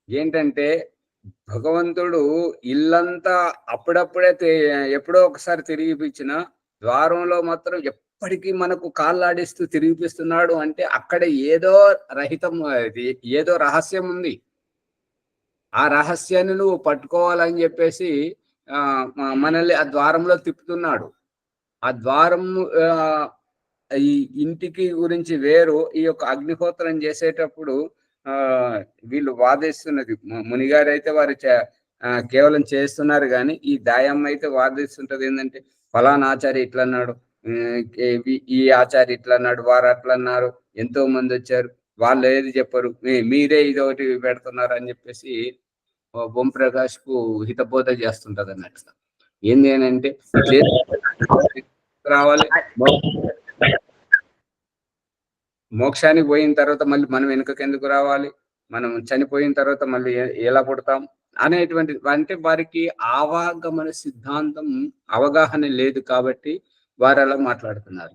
ఏంటంటే భగవంతుడు ఇల్లంతా అప్పుడప్పుడే ఎప్పుడో ఒకసారి తిరిగిపించిన ద్వారంలో మాత్రం ఎప్పటికీ మనకు కాళ్ళాడిస్తూ తిరిగిపిస్తున్నాడు అంటే అక్కడ ఏదో ఏదో రహస్యం ఉంది. ఆ రహస్యాన్ని నువ్వు పట్టుకోవాలని చెప్పేసి మనల్ని ఆ ద్వారంలో తిప్పుతున్నాడు. ఆ ద్వారం ఈ ఇంటికి గురించి వేరు. ఈ యొక్క అగ్నిహోత్రం చేసేటప్పుడు వీళ్ళు వాదిస్తున్నది, మునిగారు అయితే వారు కేవలం చేస్తున్నారు, కానీ ఈ దాయమ్మ అయితే వాదిస్తుంటది ఏంటంటే ఫలానా ఆచార్య ఇట్లా అన్నాడు, ఈ ఆచార్య ఇట్లా అన్నాడు, వారు అట్లా అన్నారు, ఎంతో మంది వచ్చారు, వాళ్ళు ఏది చెప్పరు, మీరే ఇదొకటి పెడుతున్నారు అని చెప్పేసి ఓం ప్రకాష్ కు హితబోధ చేస్తుంటది అన్నట్లు. ఏంది అని అంటే రావాలి, మోక్షానికి పోయిన తర్వాత మళ్ళీ మనం వెనుకకెందుకు రావాలి, మనం చనిపోయిన తర్వాత మళ్ళీ ఎలా పుడతాం అనేటువంటి, అంటే వారికి ఆవాగమన సిద్ధాంతం అవగాహన లేదు కాబట్టి వారు అలా మాట్లాడుతున్నారు.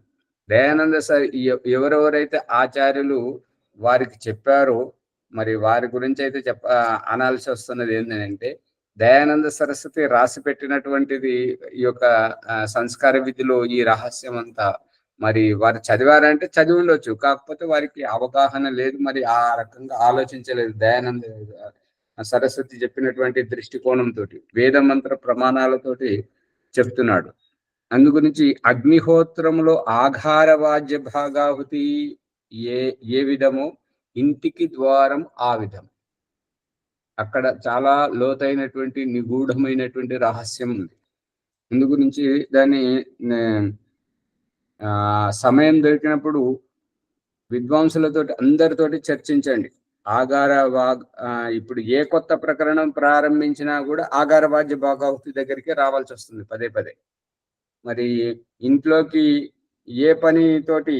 దయానంద సార్ ఎవరెవరైతే ఆచార్యులు వారికి చెప్పారో మరి వారి గురించి అయితే అనాల్సి వస్తున్నది ఏంటంటే దయానంద సరస్వతి రాసి పెట్టినటువంటిది ఈ యొక్క సంస్కార విధిలో ఈ రహస్యం అంతా మరి వారు చదివారంటే చదివి ఉండొచ్చు, కాకపోతే వారికి అవగాహన లేదు, మరి ఆ రకంగా ఆలోచించలేదు. దయానంద సరస్వతి చెప్పినటువంటి దృష్టికోణంతో వేద మంత్ర ప్రమాణాలతోటి చెప్తున్నాడు. అందుగురించి అగ్నిహోత్రంలో ఆఘారవాద్య భాగాహుతి ఏ విధమో ఇంటికి ద్వారం ఆ విధం. అక్కడ చాలా లోతైనటువంటి నిగూఢమైనటువంటి రహస్యం ఉంది. అందు గురించి దాన్ని సమయం దొరికినప్పుడు విద్వాంసులతోటి అందరితోటి చర్చించండి. ఇప్పుడు ఏ కొత్త ప్రకరణం ప్రారంభించినా కూడా ఆగారవాద్య భాగాహుతి దగ్గరికి రావాల్సి వస్తుంది పదే పదే. మరి ఇంట్లోకి ఏ పని తోటి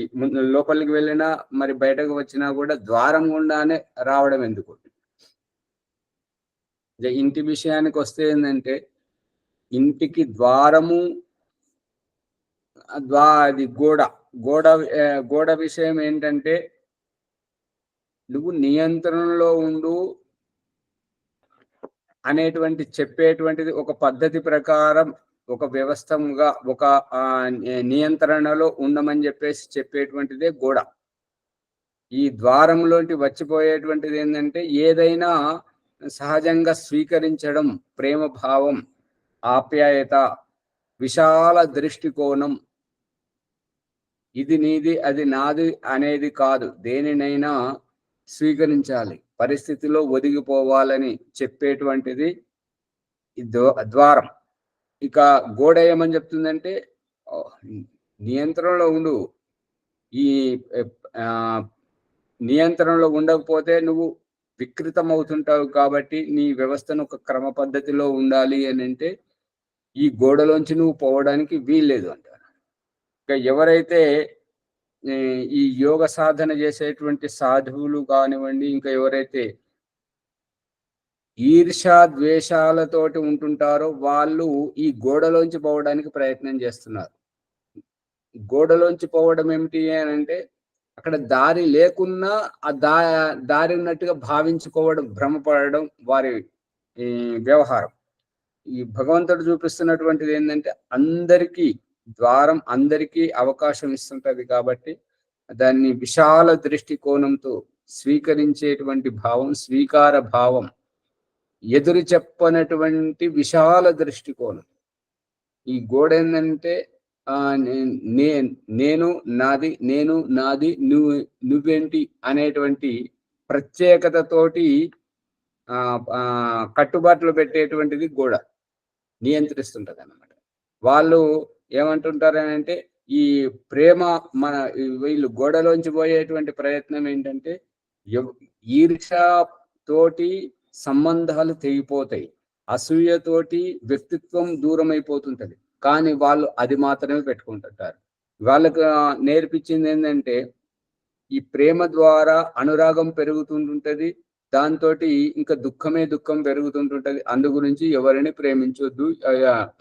లోపలికి వెళ్ళినా మరి బయటకు వచ్చినా కూడా ద్వారం గుండానే రావడం ఎందుకు? ఇంటి విషయానికి వస్తే ఏంటంటే ఇంటికి ద్వారము అది గోడ విషయం ఏంటంటే నువ్వు నియంత్రణలో ఉండు అనేటువంటి చెప్పేటువంటిది ఒక పద్ధతి ప్రకారం, ఒక వ్యవస్థగా, ఒక నియంత్రణలో ఉండమని చెప్పేసి చెప్పేటువంటిదే గోడ. ఈ ద్వారంలోంటి వచ్చిపోయేటువంటిది ఏంటంటే ఏదైనా సహజంగా స్వీకరించడం, ప్రేమ భావం, ఆప్యాయత, విశాల దృష్టికోణం, ఇది నీది అది నాది అనేది కాదు, దేనినైనా స్వీకరించాలి, పరిస్థితిలో ఒదిగిపోవాలని చెప్పేటువంటిది ద్వారం. ఇక గోడ ఏమని చెప్తుందంటే నియంత్రణలో ఉండు. ఈ నియంత్రణలో ఉండకపోతే నువ్వు వికృతం అవుతుంటావు. కాబట్టి నీ వ్యవస్థను ఒక క్రమ పద్ధతిలో ఉండాలి అని అంటే ఈ గోడలోంచి నువ్వు పోవడానికి వీల్లేదు అంటారు. ఇక ఎవరైతే ఈ యోగ సాధన చేసేటువంటి సాధువులు కానివ్వండి, ఇంకా ఎవరైతే ఈర్ష్యా ద్వేషాలతోటి ఉంటుంటారో వాళ్ళు ఈ గోడలోంచి పోవడానికి ప్రయత్నం చేస్తున్నారు. గోడలోంచి పోవడం ఏమిటి అని అంటే అక్కడ దారి లేకున్నా ఆ దారి ఉన్నట్టుగా భావించుకోవడం, భ్రమపడడం వారి వ్యవహారం. ఈ భగవంతుడు చూపిస్తున్నటువంటిది ఏంటంటే అందరికీ ద్వారం, అందరికీ అవకాశం ఇస్తుంటది. కాబట్టి దాన్ని విశాల దృష్టికోణంతో స్వీకరించేటువంటి భావం, స్వీకార భావం, ఎదురు చెప్పనటువంటి విశాల దృష్టికోణం. ఈ గోడ ఏంటంటే నేను నాది, నేను నాది, నువ్వేంటి అనేటువంటి ప్రత్యేకతతోటి కట్టుబాట్లు పెట్టేటువంటిది గోడ నియంత్రిస్తుంటది అన్నమాట. వాళ్ళు ఏమంటుంటారని అంటే ఈ ప్రేమ మన వీళ్ళు గోడలోంచి పోయేటువంటి ప్రయత్నం ఏంటంటే ఈర్ష్యతోటి సంబంధాలు తెగిపోతాయి, అసూయతోటి వ్యక్తిత్వం దూరం అయిపోతుంటది. కానీ వాళ్ళు అది మాత్రమే పెట్టుకుంటుంటారు. వాళ్ళకు నేర్పించింది ఏంటంటే ఈ ప్రేమ ద్వారా అనురాగం పెరుగుతుంటుంటది, దాంతో ఇంకా దుఃఖమే దుఃఖం పెరుగుతుంటుంటది. అందు గురించి ఎవరిని ప్రేమించొద్దు.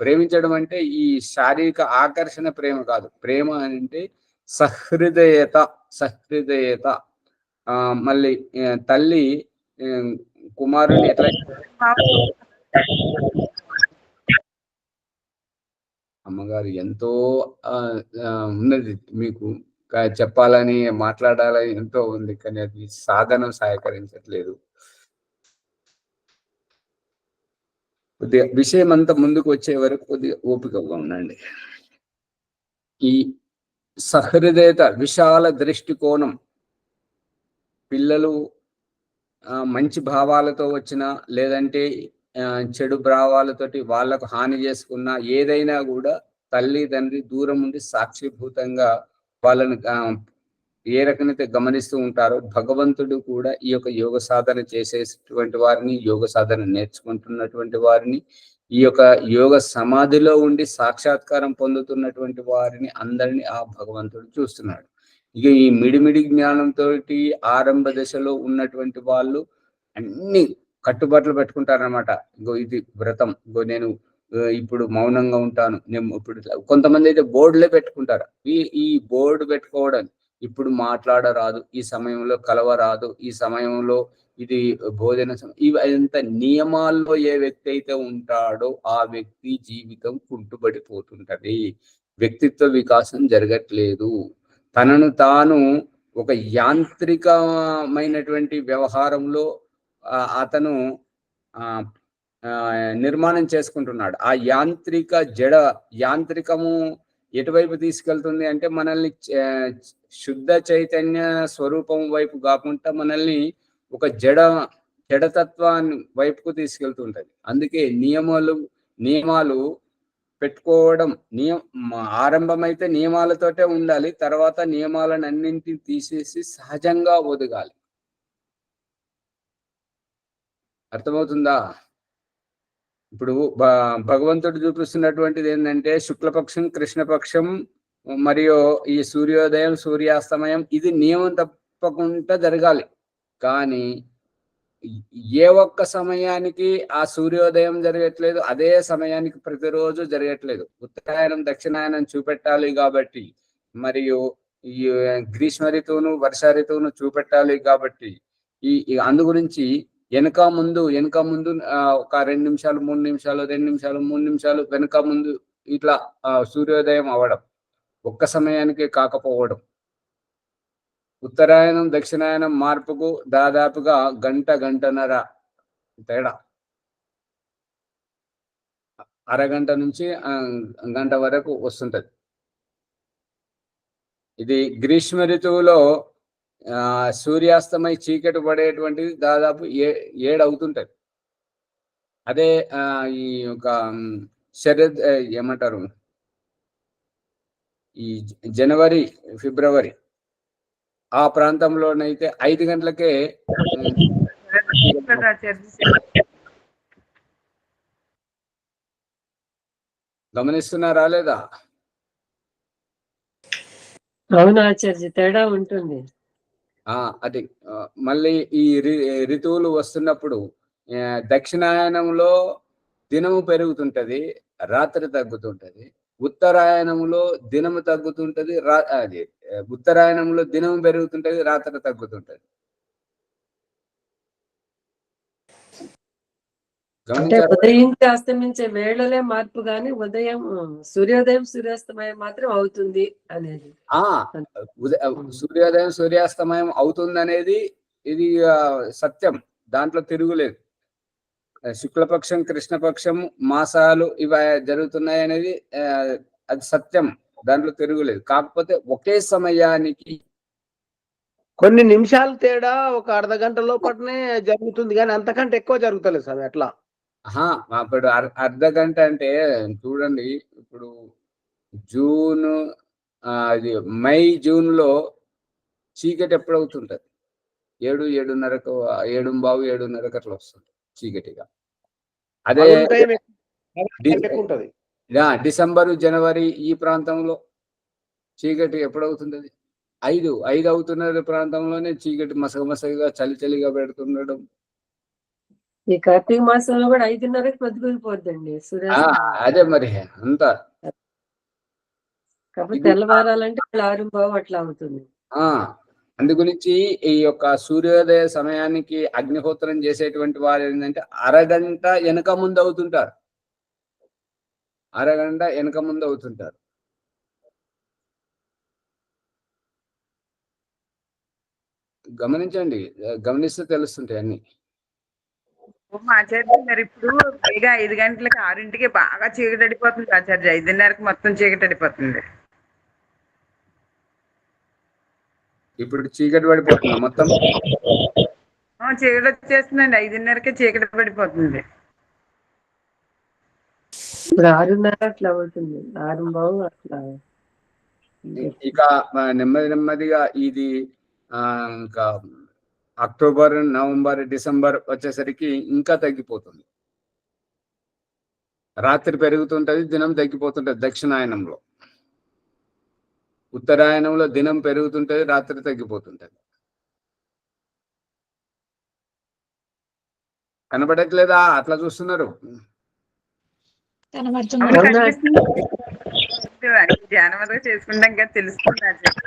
ప్రేమించడం అంటే ఈ శారీరక ఆకర్షణ ప్రేమ కాదు. ప్రేమ అంటే సహృదయత. మళ్ళీ తల్లి కుమారుని ఎట్లా అమ్మగారు ఎంతో ఉన్నది మీకు చెప్పాలని, మాట్లాడాలని ఎంతో ఉంది, కానీ అది సాధనం సహకరించట్లేదు. కొద్దిగా విషయం అంతా ముందుకు వచ్చే వరకు కొద్దిగా ఓపికగా ఉండండి. ఈ సహృదయత, విశాల దృష్టికోణం, పిల్లలు మంచి భావాలతో వచ్చినా లేదంటే చెడు భావాలతోటి వాళ్ళకు హాని చేసుకున్నా ఏదైనా కూడా తల్లి తండ్రి దూరం ఉండి సాక్షిభూతంగా వాళ్ళని ఏ రకమైతే గమనిస్తూ ఉంటారో భగవంతుడు కూడా ఈ యొక్క యోగ సాధన చేసేటువంటి వారిని, యోగ సాధన నేర్చుకుంటున్నటువంటి వారిని, ఈ యొక్క యోగ సమాధిలో ఉండి సాక్షాత్కారం పొందుతున్నటువంటి వారిని అందరినీ ఆ భగవంతుడు చూస్తున్నాడు. ఇక ఈ మిడిమిడి జ్ఞానంతో ఆరంభ దశలో ఉన్నటువంటి వాళ్ళు అన్ని కట్టుబాట్లు పెట్టుకుంటారనమాట. ఇంకో ఇది వ్రతం, ఇంకో నేను ఇప్పుడు మౌనంగా ఉంటాను, నేను ఇప్పుడు కొంతమంది అయితే బోర్డులే పెట్టుకుంటారు. ఈ బోర్డు పెట్టుకోవడం ఇప్పుడు మాట్లాడరాదు, ఈ సమయంలో కలవరాదు, ఈ సమయంలో ఇది భోజన ఇవంత నియమాల్లో ఏ వ్యక్తి అయితే ఉంటాడో ఆ వ్యక్తి జీవితం కుంటుబడిపోతుంటది, వ్యక్తిత్వ వికాసం జరగట్లేదు. తనను తాను ఒక యాంత్రికమైనటువంటి వ్యవహారంలో అతను నిర్మాణం చేసుకుంటున్నాడు. ఆ యాంత్రికము ఎటువైపు తీసుకెళ్తుంది అంటే మనల్ని శుద్ధ చైతన్య స్వరూపం వైపు కాకుండా మనల్ని ఒక జడతత్వాన్ని వైపుకు తీసుకెళ్తుంటది. అందుకే నియమాలు పెట్టుకోవడం, ఆరంభమైతే నియమాలతోటే ఉండాలి, తర్వాత నియమాలను అన్నింటినీ తీసేసి సహజంగా ఒదగాలి. అర్థమవుతుందా? ఇప్పుడు భగవంతుడు చూపిస్తున్నటువంటిది ఏంటంటే శుక్లపక్షం, కృష్ణపక్షం మరియు ఈ సూర్యోదయం, సూర్యాస్తమయం ఇది నియమం తప్పకుండా జరగాలి. కానీ ఏ ఒక్క సమయానికి ఆ సూర్యోదయం జరగట్లేదు, అదే సమయానికి ప్రతిరోజు జరగట్లేదు. ఉత్తరాయణం దక్షిణాయనం చూపెట్టాలి కాబట్టి, మరియు ఈ గ్రీష్మ ఋతువును వర్ష ఋతువును చూపెట్టాలి కాబట్టి అందు గురించి వెనక ముందు ఒక 2 నిమిషాలు 3 నిమిషాలు 2 నిమిషాలు 3 నిమిషాలు వెనక ముందు ఇట్లా సూర్యోదయం అవడం, ఒక్క సమయానికి కాకపోవడం. ఉత్తరాయణం దక్షిణాయనం మార్పుకు దాదాపుగా గంటన్నర తేడా, అరగంట నుంచి గంట వరకు వస్తుంటది. ఇది గ్రీష్మ ఋతువులో సూర్యాస్తమై చీకటి పడేటువంటిది దాదాపు 7 అవుతుంటది. అదే ఈ ఒక ఏమంటారు ఈ జనవరి, ఫిబ్రవరి ఆ ప్రాంతంలోనైతే 5 గంటలకే కదా ఆచార్య. గమనిస్తున్నారా లేదా? అవును ఆచార్య, తేడా ఉంటుంది. అది మళ్ళీ ఈ ఋతువులు వస్తున్నప్పుడు దక్షిణాయనంలో దినము పెరుగుతుంటది, రాత్రి తగ్గుతుంటది. ఉత్తరాయణంలో దినము తగ్గుతుంటది, అది ఉత్తరాయణంలో దినము పెరుగుతుంటది, రాత్రి తగ్గుతుంటది. అంటే ఉదయించి అస్తమించే వేళలే మార్పు గాని ఉదయం సూర్యోదయం సూర్యాస్తమయం మాత్రం అవుతుంది అనేది. సూర్యోదయం సూర్యాస్తమయం అవుతుంది అనేది ఇది సత్యం, దాంట్లో తిరుగులేదు. శుక్లపక్షం కృష్ణపక్షం మాసాలు ఇవి జరుగుతున్నాయి అనేది అది సత్యం, దాంట్లో తిరుగులేదు. కాకపోతే ఒకే సమయానికి కొన్ని నిమిషాలు తేడా ఒక అర్ధ గంట లోపలనే జరుగుతుంది, కానీ అంతకంటే ఎక్కువ జరుగుతలేదు స్వామి. అట్లా ఇప్పుడు అర్ధ గంట అంటే చూడండి, ఇప్పుడు జూన్ అది జూన్ లో చీకటి ఎప్పుడు అవుతుంటది? 7:30కు 7:15 అట్లా వస్తుంది చీకటిగా. అదే డిసెంబరు జనవరి ఈ ప్రాంతంలో చీకటి ఎప్పుడవుతుంది? 5 అవుతున్న ప్రాంతంలోనే చీకటి మసగగా చలిగా పెడుతుండడం. ఈ కార్తీక మాసంలో కూడా 5:30కి పొద్దుగూలిపోద్దండి సూర్యాస్తమయం. అదే మరి అంతా. కాబట్టి తెల్లవారాలంటే 6:15 అట్లా అవుతుంది. అందు గురించి ఈ యొక్క సూర్యోదయ సమయానికి అగ్నిహోత్రం చేసేటువంటి వారు ఏంటంటే అరగంట వెనక ముందు అవుతుంటారు. గమనించండి, గమనిస్తే తెలుస్తుంటాయి అన్ని. ఆచార్య మరి ఇప్పుడు పైగా 5 గంటలకి 6ంటికి బాగా చీకటి అడిపోతుంది ఆచార్య. 5:30కి మొత్తం చీకటి అడిపోతుంది. ఇప్పుడు చీకటి పడిపోతుంది మొత్తం. చీకటి వచ్చేస్తుందండి, 5:30కే చీకటి పడిపోతుంది. ఇప్పుడు 6:30 అట్లా అవుతుంది, 6:15 అట్లా. ఇక నెమ్మదిగా ఇది ఇంకా అక్టోబర్, నవంబర్, డిసెంబర్ వచ్చేసరికి ఇంకా తగ్గిపోతుంది. రాత్రి పెరుగుతుంటది, దినం తగ్గిపోతుంటది దక్షిణాయనంలో. ఉత్తరాయణంలో దినం పెరుగుతుంటది, రాత్రి తగ్గిపోతుంటది. కనబడట్లేదా? అట్లా చూస్తున్నారు. ధ్యానం వరకు చేసుకుంటాం కదా, తెలుస్తుంది ఆచార్య.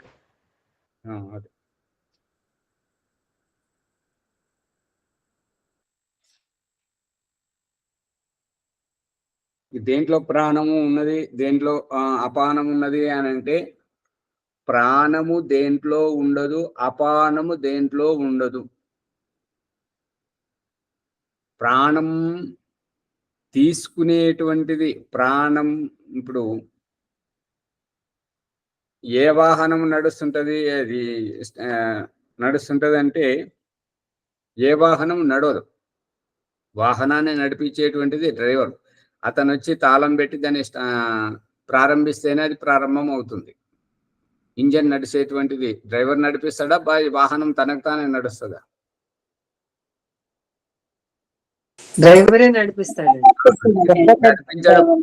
దేంట్లో ప్రాణము ఉన్నది, దేంట్లో అపానము ఉన్నది అని అంటే, ప్రాణము దేంట్లో ఉండదు, అపానము దేంట్లో ఉండదు. ప్రాణం తీసుకునేటువంటిది ప్రాణం. ఇప్పుడు ఏ వాహనం నడుస్తుంటది, అది నడుస్తుంటది అంటే ఏ వాహనం నడవదు. వాహనాన్ని నడిపించేటువంటిది డ్రైవర్. అతను వచ్చి తాళం పెట్టి దాన్ని ప్రారంభిస్తేనే అది ప్రారంభం అవుతుంది. ఇంజన్ నడిచేటువంటిది డ్రైవర్ నడిపిస్తాడా, వాహనం తనకు తానే నడుస్తుందా? డ్రైవరే నడిపిస్తాడండి. నడిపించడం.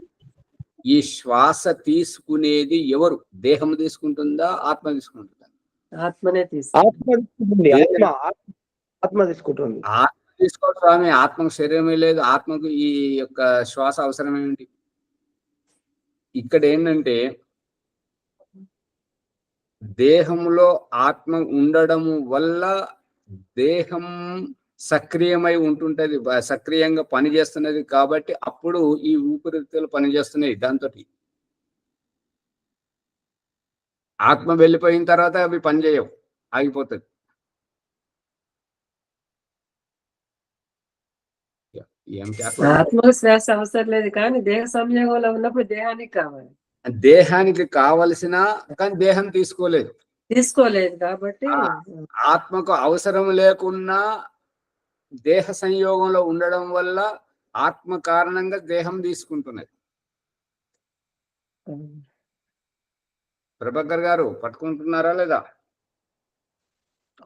ఈ శ్వాస తీసుకునేది ఎవరు? దేహం తీసుకుంటుందా, ఆత్మ తీసుకుంటుందా? ఆత్మనే ఆత్మ తీసుకుంటుంది. ఆత్మ తీసుకోవాలి స్వామి. ఆత్మకు శరీరమే లేదు, ఆత్మకు ఈ యొక్క శ్వాస అవసరం ఏమిటి? ఇక్కడ ఏంటంటే దేహంలో ఆత్మ ఉండడము వల్ల దేహం సక్రియమై ఉంటుంటది, సక్రియంగా పనిచేస్తున్నది. కాబట్టి అప్పుడు ఈ ఊపిరితిత్తులు పనిచేస్తున్నాయి. దాంతో ఆత్మ వెళ్ళిపోయిన తర్వాత అవి పనిచేయవు, ఆగిపోతుంది. ఆత్మకు శ్వాస అవసరం లేదు, కానీ దేహ సంయోగంలో ఉన్నప్పుడు దేహానికి కావాలి. దేహానికి కావలసిన, కానీ దేహం తీసుకోలేదు కాబట్టి ఆత్మకు అవసరం లేకున్నా దేహ సంయోగంలో ఉండడం వల్ల ఆత్మ కారణంగా దేహం తీసుకుంటున్నది. ప్రభాకర్ గారు పట్టుకుంటున్నారా లేదా?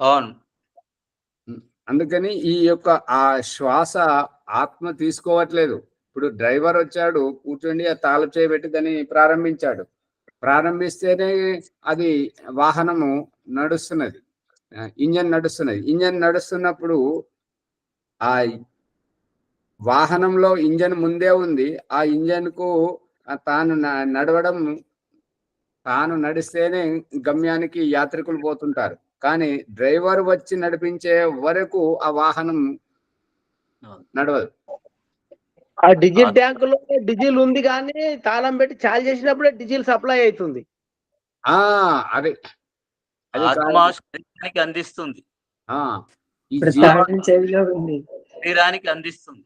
అవును. అందుకని ఈ యొక్క ఆ శ్వాస ఆత్మ తీసుకోవట్లేదు. ఇప్పుడు డ్రైవర్ వచ్చాడు, కూర్చోండి ఆ తాళం చేయబెట్టి దాన్ని ప్రారంభించాడు. ప్రారంభిస్తేనే అది వాహనము నడుస్తున్నది, ఇంజన్ నడుస్తున్నది. ఇంజన్ నడుస్తున్నప్పుడు ఆ వాహనంలో ఇంజన్ ముందే ఉంది. ఆ ఇంజన్ కు తాను నడవడం, తాను నడిస్తేనే గమ్యానికి యాత్రికులు పోతుంటారు. కానీ డ్రైవర్ వచ్చి నడిపించే వరకు ఆ వాహనం నడవదు. ఆ డీజిల్ ట్యాంకులో డీజిల్ ఉంది కానీ తాళం పెట్టి చాలు చేసినప్పుడే డీజిల్ సప్లై అవుతుంది. అదే అది ఆత్మ శరీరానికి అందిస్తుంది, ఈ చెవిలో ఉంది, శరీరానికి అందిస్తుంది.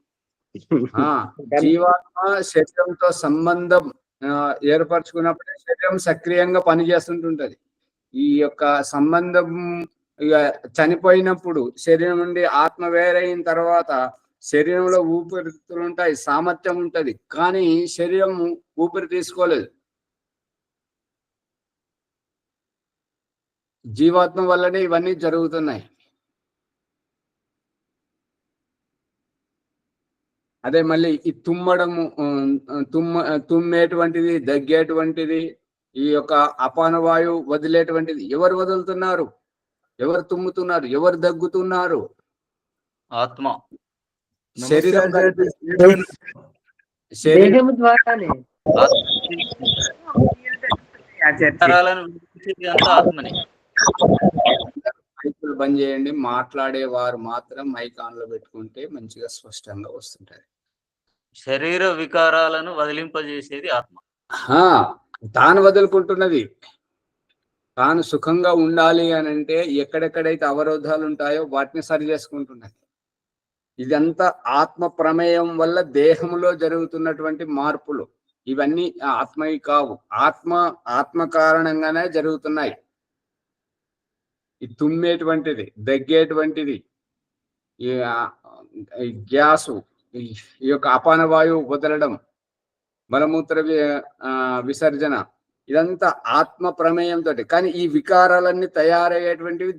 జీవాత్మ శరీరంతో సంబంధం ఏర్పరచుకున్నప్పుడే శరీరం సక్రియంగా పనిచేస్తుంటుంటది. ఈ యొక్క సంబంధం ఇక చనిపోయినప్పుడు శరీరం నుండి ఆత్మ వేరైన తర్వాత శరీరంలో ఊపిరితిత్తులు ఉంటాయి, సామర్థ్యం ఉంటది, కానీ శరీరం ఊపిరి తీసుకోలేదు. జీవాత్మ వల్లనే ఇవన్నీ జరుగుతున్నాయి. అదే మళ్ళీ ఈ తుమ్మడము, తుమ్మేటువంటిది, దగ్గేటువంటిది, ఈ యొక్క అపానవాయు వదిలేటువంటిది ఎవరు వదులుతున్నారు? ఎవరు తుమ్ముతున్నారు? ఎవరు దగ్గుతున్నారు? ఆత్మ. శరీరం దేహము ద్వారానే ఆత్మని. మైకులు బంద్ చేయండి, మాట్లాడేవారు మాత్రం మైక్ ఆన్ లో పెట్టుకుంటే మంచిగా స్పష్టంగా వస్తుంటది. శరీర వికారాలను వదిలింపజేసేది ఆత్మ. తాను వదులుకుంటున్నది. తాను సుఖంగా ఉండాలి అని అంటే ఎక్కడెక్కడైతే అవరోధాలు ఉంటాయో వాటిని సరి చేసుకుంటున్నది. ఇదంతా ఆత్మ ప్రమేయం వల్ల దేహంలో జరుగుతున్నటువంటి మార్పులు. ఇవన్నీ ఆత్మవి కావు, ఆత్మ కారణంగానే జరుగుతున్నాయి. ఈ తుమ్మేటువంటిది, దగ్గేటువంటిది, ఈ గ్యాసు, ఈ యొక్క అపానవాయువు వదలడం, మలమూత్ర విసర్జన, ఇదంతా ఆత్మ ప్రమేయంతో. కానీ ఈ వికారాలన్నీ తయారయ్యేటువంటివి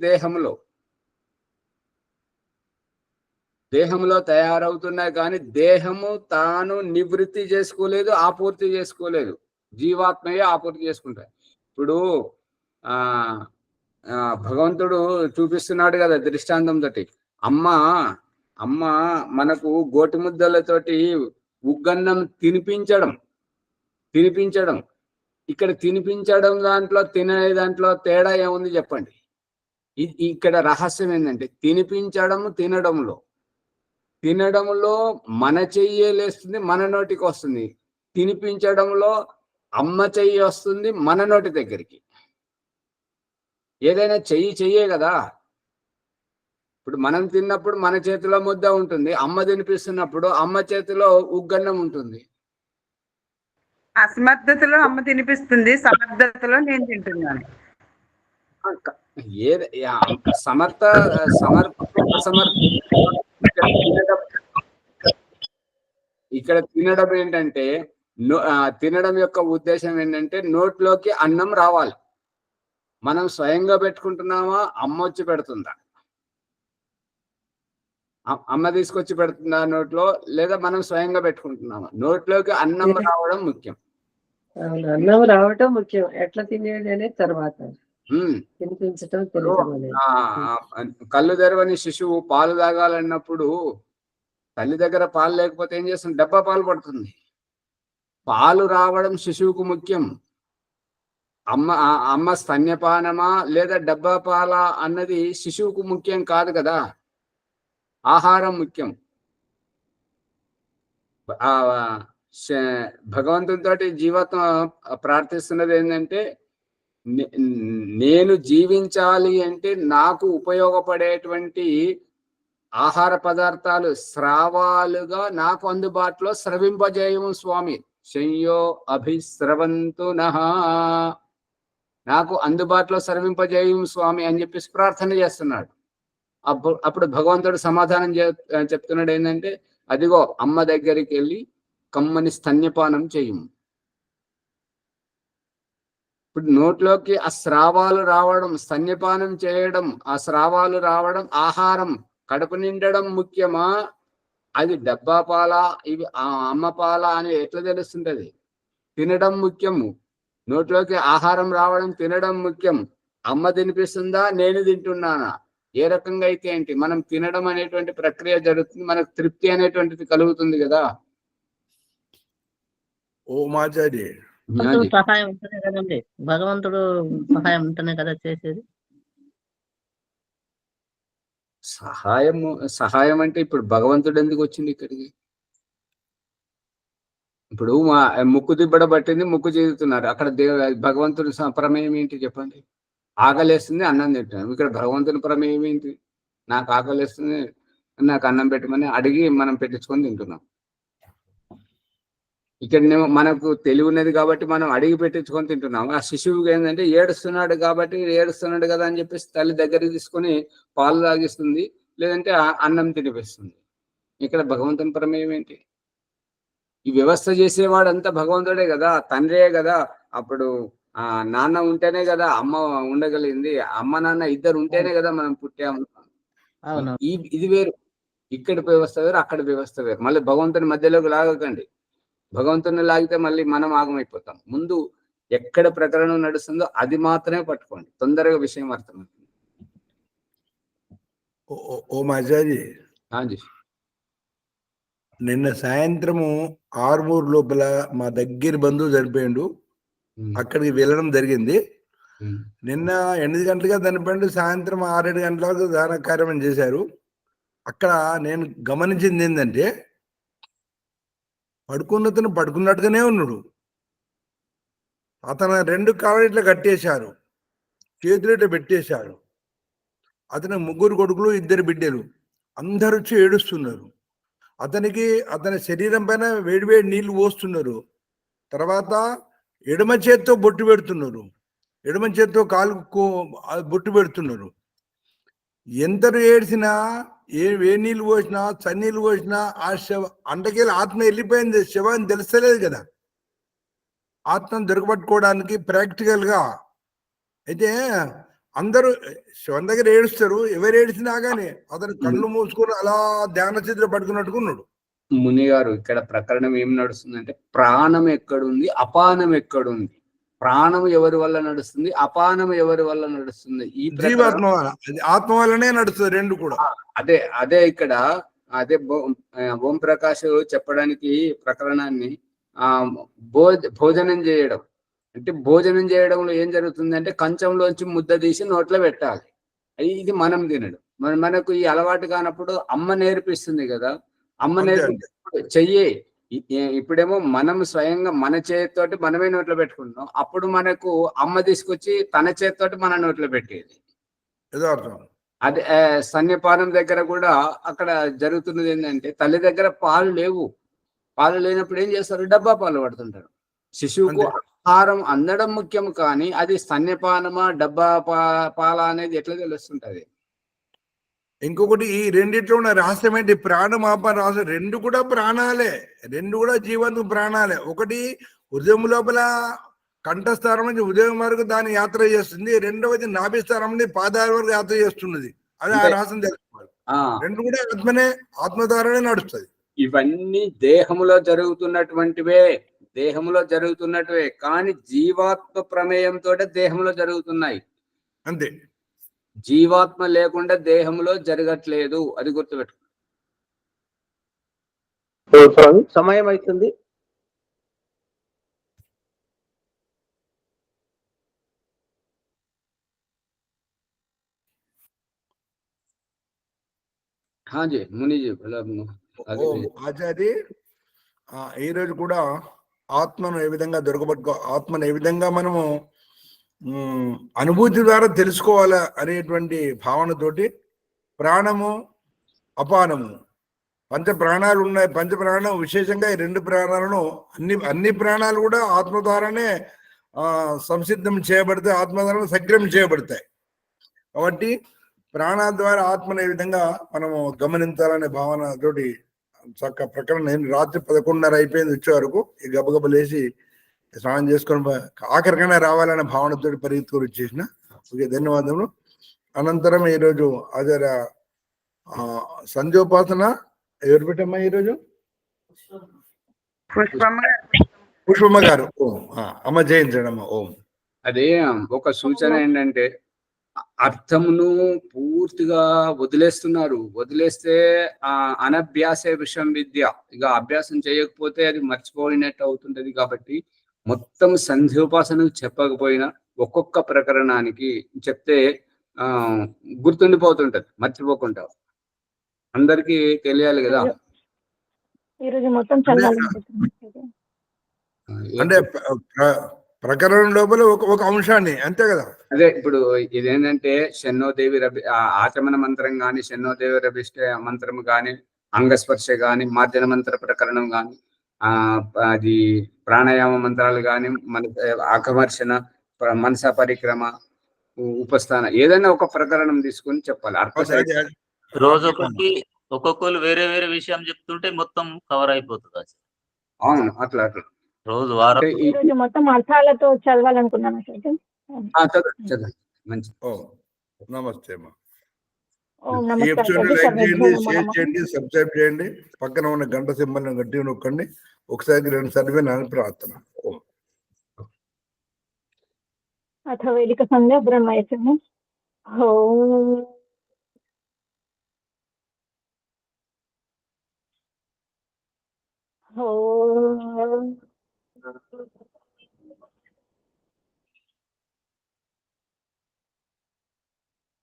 దేహంలో తయారవుతున్నాయి. కానీ దేహము తాను నివృత్తి చేసుకోలేదు, ఆపూర్తి చేసుకోలేదు. జీవాత్మయే ఆపూర్తి చేసుకుంటాయి. ఇప్పుడు భగవంతుడు చూపిస్తున్నాడు కదా దృష్టాంతంతో. అమ్మ మనకు గోటి ముద్దలతోటి ఉగ్గన్నం తినిపించడం. ఇక్కడ తినిపించడం దాంట్లో, తినే దాంట్లో తేడా ఏముంది చెప్పండి? ఇక్కడ రహస్యం ఏంటంటే తినడంలో మన చెయ్యి లేస్తుంది, మన నోటికి వస్తుంది. తినిపించడంలో అమ్మ చెయ్యి వస్తుంది మన నోటి దగ్గరికి. ఏదైనా చెయ్యే కదా. ఇప్పుడు మనం తిన్నప్పుడు మన చేతిలో ముద్ద ఉంటుంది, అమ్మ తినిపిస్తున్నప్పుడు అమ్మ చేతిలో ఉగ్గన్నం ఉంటుంది. అసమర్థతలో అమ్మ తినిపిస్తుంది, సమర్థతలో నేను తింటున్నాను. సమర్థ అసమర్థ ఇక్కడ తినడం ఏంటంటే, తినడం యొక్క ఉద్దేశం ఏంటంటే నోట్లోకి అన్నం రావాలి. మనం స్వయంగా పెట్టుకుంటున్నామా, అమ్మ వచ్చి పెడుతుందా? అమ్మ తీసుకొచ్చి పెడుతుందా నోట్లో, లేదా మనం స్వయంగా పెట్టుకుంటున్నామా? నోట్లోకి అన్నం రావడం ముఖ్యం. అన్నం రావటం ముఖ్యం, ఎట్లా తినేది అనేది తర్వాత. తినిపించటం, కళ్ళు తెరవని శిశువు పాలు తాగాలన్నప్పుడు తల్లి దగ్గర పాలు లేకపోతే ఏం చేస్తుంది? డబ్బా పాలు పడుతుంది. పాలు రావడం శిశువుకు ముఖ్యం. అమ్మ స్తన్యపానమా లేదా డబ్బా పాల అన్నది శిశువుకు ముఖ్యం కాదు కదా. ఆహారం ముఖ్యం. భగవంతునితో జీవాత్మ ప్రార్థిస్తున్నది ఏంటంటే, నేను జీవించాలి అంటే నాకు ఉపయోగపడేటువంటి ఆహార పదార్థాలు స్రావాలుగా నాకు అందుబాటులో స్రవింపజేయము స్వామి. శయ్యో అభిస్రవంతు నః, నాకు అందుబాటులో స్రవింపజేయము స్వామి అని చెప్పేసి ప్రార్థన చేస్తున్నాడు. అప్పుడు భగవంతుడు సమాధానం చెప్తున్నాడు ఏంటంటే, అదిగో అమ్మ దగ్గరికి వెళ్ళి కమ్మని స్తన్యపానం చేయము. ఇప్పుడు నోట్లోకి ఆ స్రావాలు రావడం, స్తన్యపానం చేయడం, ఆ స్రావాలు రావడం, ఆహారం కడుపు నిండడం ముఖ్యమా, అది డబ్బా పాల ఇవి అమ్మ పాల అని ఎట్లా తెలుస్తుంటది? తినడం ముఖ్యము. నోట్లోకి ఆహారం రావడం, తినడం ముఖ్యం. అమ్మ తినిపిస్తుందా, నేను తింటున్నానా? ఏ రకంగా అయితే ఏంటి, మనం తినడం అనేటువంటి ప్రక్రియ జరుగుతుంది, మనకు తృప్తి అనేటువంటిది కలుగుతుంది కదా. ఓ మాచారి సహాయం ఉంటేనే కదండి, భగవంతుడు సహాయం ఉంటేనే కదా చేసేది. సహాయం అంటే ఇప్పుడు భగవంతుడు ఎందుకు వచ్చింది ఇక్కడికి? ఇప్పుడు మా ముక్కు దిబ్బడ పట్టింది, ముక్కు చదువుతున్నారు, అక్కడ భగవంతుడి ప్రమేయం ఏంటి చెప్పండి? ఆకలేస్తుంది, అన్నం తింటున్నాం. ఇక్కడ భగవంతుని ప్రమేయం ఏంటి? నాకు ఆకలేస్తుంది, నాకు అన్నం పెట్టమని అడిగి మనం పెట్టించుకొని తింటున్నాం. ఇక్కడ మనకు తెలివి ఉన్నది కాబట్టి మనం అడిగి పెట్టించుకొని తింటున్నాం. ఆ శిశువుకి ఏంటంటే ఏడుస్తున్నాడు కాబట్టి ఏడుస్తున్నాడు కదా అని చెప్పేసి తల్లి దగ్గరికి తీసుకొని పాలు తాగిస్తుంది, లేదంటే అన్నం తినిపిస్తుంది. ఇక్కడ భగవంతుని ప్రమేయం ఏంటి? ఈ వ్యవస్థ చేసేవాడంతా భగవంతుడే కదా, తండ్రే కదా. అప్పుడు నాన్న ఉంటేనే కదా అమ్మ ఉండగలిగింది, అమ్మ నాన్న ఇద్దరు ఉంటేనే కదా మనం పుట్టాము. ఇది వేరు, ఇక్కడ వ్యవస్థ వేరు, అక్కడ వ్యవస్థ వేరు. మళ్ళీ భగవంతుని మధ్యలోకి లాగకండి. భగవంతుని లాగితే మళ్ళీ మనం ఆగమైపోతాం. ముందు ఎక్కడ ప్రకరణం నడుస్తుందో అది మాత్రమే పట్టుకోండి, తొందరగా విషయం అర్థమవుతుంది. ఓ మాచారి, నిన్న సాయంత్రము ఆర్మూర్ లోపల మా దగ్గర బంధువు చనిపోయిండు, అక్కడికి వెళ్ళడం జరిగింది. నిన్న 8 గంటలుగా చనిపోయిండు, సాయంత్రం 6-7 గంటల వరకు దాన కార్యక్రమం చేశారు. అక్కడ నేను గమనించింది ఏంటంటే, పడుకున్నతను పడుకున్నట్టుగానే ఉన్నాడు. అతను 2 కాళ్ళు ఇట్లా కట్టేశారు, చేతులు ఇట్లా పెట్టేశారు. అతని 3 కొడుకులు 2 బిడ్డలు, అందరూ వచ్చి ఏడుస్తున్నారు. అతని శరీరం పైన వేడివేడి నీళ్లు పోస్తున్నారు. తర్వాత ఎడమ చేత్తో బొట్టు పెడుతున్నారు, ఎడమ చేత్తో కాలు బొట్టు పెడుతున్నారు. ఎందరు ఏడ్చినా, ఏ నీళ్ళు పోసినా, చన్నీళ్ళు పోసినా ఆ అంటకెళ్ళి ఆత్మ వెళ్ళిపోయింది, శవాన్ని తెలుస్తలేదు కదా. ఆత్మను దొరకబట్టుకోవడానికి ప్రాక్టికల్ గా అయితే అందరూ శవం దగ్గర ఏడుస్తారు. ఎవరు ఏడిచినా కానీ అతను కళ్ళు మూసుకొని అలా ధ్యాన స్థితిలో పడుకున్నట్టుకున్నాడు. ముని గారు, ఇక్కడ ప్రకరణం ఏం నడుస్తుందంటే, ప్రాణం ఎక్కడుంది, అపానం ఎక్కడుంది, ప్రాణం ఎవరి వల్ల నడుస్తుంది, అపానం ఎవరి వల్ల నడుస్తుంది, ఈ జీవాత్మ వల్ల, ఆత్మ వల్లనే నడుస్తుంది రెండు కూడా. అదే ఇక్కడ అదే ఓం ప్రకాష్ చెప్పడానికి ప్రకరణాన్ని భోజనం చేయడం అంటే, భోజనం చేయడంలో ఏం జరుగుతుందంటే కంచంలోంచి ముద్ద తీసి నోట్లో పెట్టాలి. ఇది మనం తినడం. మనకు ఈ అలవాటు కానప్పుడు అమ్మ నేర్పిస్తుంది కదా, అమ్మ నేర్పిస్తుంది చెయ్యి. ఇప్పుడేమో మనం స్వయంగా మన చేతితోటి మనమే నోట్లో పెట్టుకుంటాం, అప్పుడు మనకు అమ్మ తీసుకొచ్చి తన చేతితోటి మన నోట్లో పెట్టేది. అదే స్తన్యపానం దగ్గర కూడా అక్కడ జరుగుతున్నది ఏంటంటే, తల్లి దగ్గర పాలు లేవు, పాలు లేనప్పుడు ఏం చేస్తారు, డబ్బా పాలు పడుతుంటారు. శిశువుకు ఆహారం అందడం ముఖ్యం, కానీ అది స్తన్యపానమా డబ్బా పాల అనేది ఎట్లా తెలుస్తుంటది? ఇంకొకటి, ఈ రెండిట్లో ఉన్న రహస్యం ఏంటి? ప్రాణం ఆపన రహస్యం. రెండు కూడా ప్రాణాలే, రెండు కూడా జీవంతు ప్రాణాలే. ఒకటి హృదయం లోపల కంఠస్థానం నుంచి హృదయం వరకు దాని యాత్ర చేస్తుంది, రెండవది నాభిస్థానం నుంచి పాదాల వరకు యాత్ర చేస్తున్నది. అది ఆ రహస్యం తెలుసుకోవాలి. రెండు కూడా ఆత్మనే, ఆత్మ ద్వారానే నడుస్తుంది. ఇవన్నీ దేహములో జరుగుతున్నటువంటివే, దేహంలో జరుగుతున్నట్టువే, కానీ జీవాత్మ ప్రమేయంతో దేహంలో జరుగుతున్నాయి అంతే. జీవాత్మ లేకుండా దేహంలో జరగట్లేదు, అది గుర్తుపెట్టు. సమయం అవుతుంది. మునిజీ ఆచార్య, ఈ రోజు కూడా ఆత్మను ఏ విధంగా ఆత్మను ఏ విధంగా మనము అనుభూతి ద్వారా తెలుసుకోవాలా అనేటువంటి భావనతోటి ప్రాణము అపానము పంచ ప్రాణాలు ఉన్నాయి. పంచ ప్రాణం విశేషంగా ఈ రెండు ప్రాణాలను అన్ని ప్రాణాలు కూడా ఆత్మ ద్వారానే సంసిద్ధం చేయబడతాయి, ఆత్మ ద్వారా సక్రియం చేయబడతాయి. కాబట్టి ప్రాణాల ద్వారా ఆత్మను ఏ విధంగా మనము గమనించాలనే భావనతోటి చక్క ప్రకరణ. నేను రాత్రి 11:30 అయిపోయింది వచ్చే వరకు, ఈ గబగబలేసి స్నానం చేసుకొని ఆఖరికైనా రావాలనే భావనతో పరిగెత్తుకొని వచ్చేసిన. ఓకే, ధన్యవాదములు. అనంతరం ఈరోజు అదే సంధ్యోపాసన ఎవరు పెట్టమ్మా ఈరోజు? పుష్పమ్మ గారు. ఓం. అమ్మ జయించండి అమ్మ. ఓం. అదే ఒక సూచన ఏంటంటే అర్థమును పూర్తిగా వదిలేస్తున్నారు. వదిలేస్తే అనభ్యాసే విషయం విద్య. ఇక అభ్యాసం చేయకపోతే అది మర్చిపోయినట్టు అవుతుంటది. కాబట్టి మొత్తం సంధ్యోపాసన చెప్పకపోయినా ఒక్కొక్క ప్రకరణానికి చెప్తే గుర్తుండిపోతుంటది, మర్చిపోకుండా. అందరికి తెలియాలి కదా. ఈరోజు మొత్తం అంటే ప్రకరణం లోపల ఒక అంశాన్ని, అంతే కదా. అదే ఇప్పుడు ఇదేంటంటే శన్నోదేవి ఆచమన మంత్రం గాని, శన్నోదేవి రభిష్ట మంత్రం గాని, అంగస్పర్శ గాని, మార్జన మంత్ర ప్రకరణం గాని, అది ప్రాణాయామ మంత్రాలు గాని, మన ఆకమర్షణ, మనస పరిక్రమ, ఉపస్థాన, ఏదైనా ఒక ప్రకరణం తీసుకుని చెప్పాలి. రోజు ఒక్కొక్కరు వేరే వేరే విషయం చెప్తుంటే మొత్తం కవర్ అయిపోతుంది. అవును, అట్లా రోజు వారం మొత్తం అర్థాలతో చదవాలనుకున్నాను. మంచి. నమస్తే అమ్మా. ఈ ఎపిసోడ్ లైక్ చేయండి, షేర్ చేయండి, సబ్స్క్రైబ్ చేయండి. పక్కన ఉన్న గంట సింబల్ గట్టిగా నొక్కండి. ఒకసారి 2 సార్లు నాని ప్రార్థన. అథ వేదిక సంధ్య బ్రహ్మయచనం. ఓం ఓం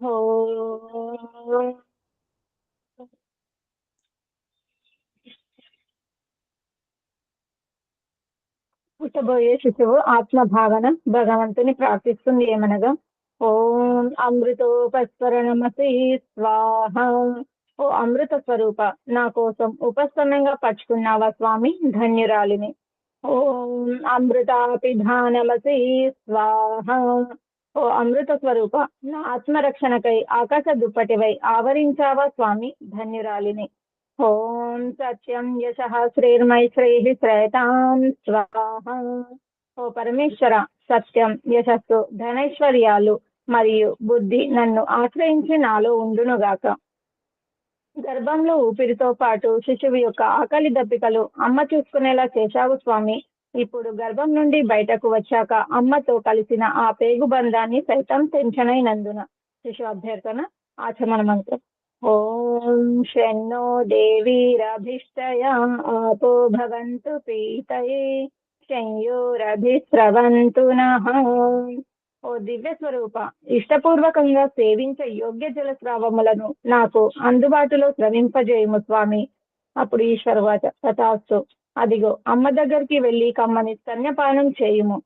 ఓం పుట్టబోయే శిశువు ఆత్మ భావన భగవంతుని ప్రార్థిస్తుంది ఏమనగా, ఓం అమృతోపస్వరణమసి స్వాహ. ఓ అమృత స్వరూప, నా కోసం ఉపస్థానంగా పట్టుకున్నావా స్వామి, ధన్యురాలిని. ఓం అమృతాపిధానమసి స్వాహ. ఓ అమృత స్వరూప, నా ఆత్మరక్షణకై ఆకాశ దుప్పటివై ఆవరించావా స్వామి, ధన్యురాలిని. ఓం సత్యం యశః శ్రీర్మైశ్రైః శ్రేయతాం స్వాహ. ఓ పరమేశ్వర, సత్యం, యశస్సు, ధనైశ్వర్యాలు మరియు బుద్ధి నన్ను ఆశ్రయించి నాలో ఉండునుగాక. గర్భంలో ఊపిరితో పాటు శిశువు యొక్క ఆకలి దప్పికలు అమ్మ చూసుకునేలా చేశావు స్వామి. ఇప్పుడు గర్భం నుండి బయటకు వచ్చాక అమ్మతో కలిసిన ఆ పేగు బంధాన్ని సైతం తెంచనైనందున. శిశు అభ్యర్థన, ఆచమన మంత్రం. ఓం శన్నో దేవీరభిష్టయా ఆపో భవంతు పీతయే శంయోరభిస్రవంతు నః. ఓ దివ్య స్వరూప, ఇష్టపూర్వకంగా సేవించే యోగ్య జలస్రావములను నాకు అందుబాటులో స్రవింపజేయము స్వామి. అప్పుడు ఈశ్వరవాచ, తథాస్తు. అదిగో అమ్మ దగ్గరికి వెళ్ళి కమ్మని స్తన్యపానం చేయుము.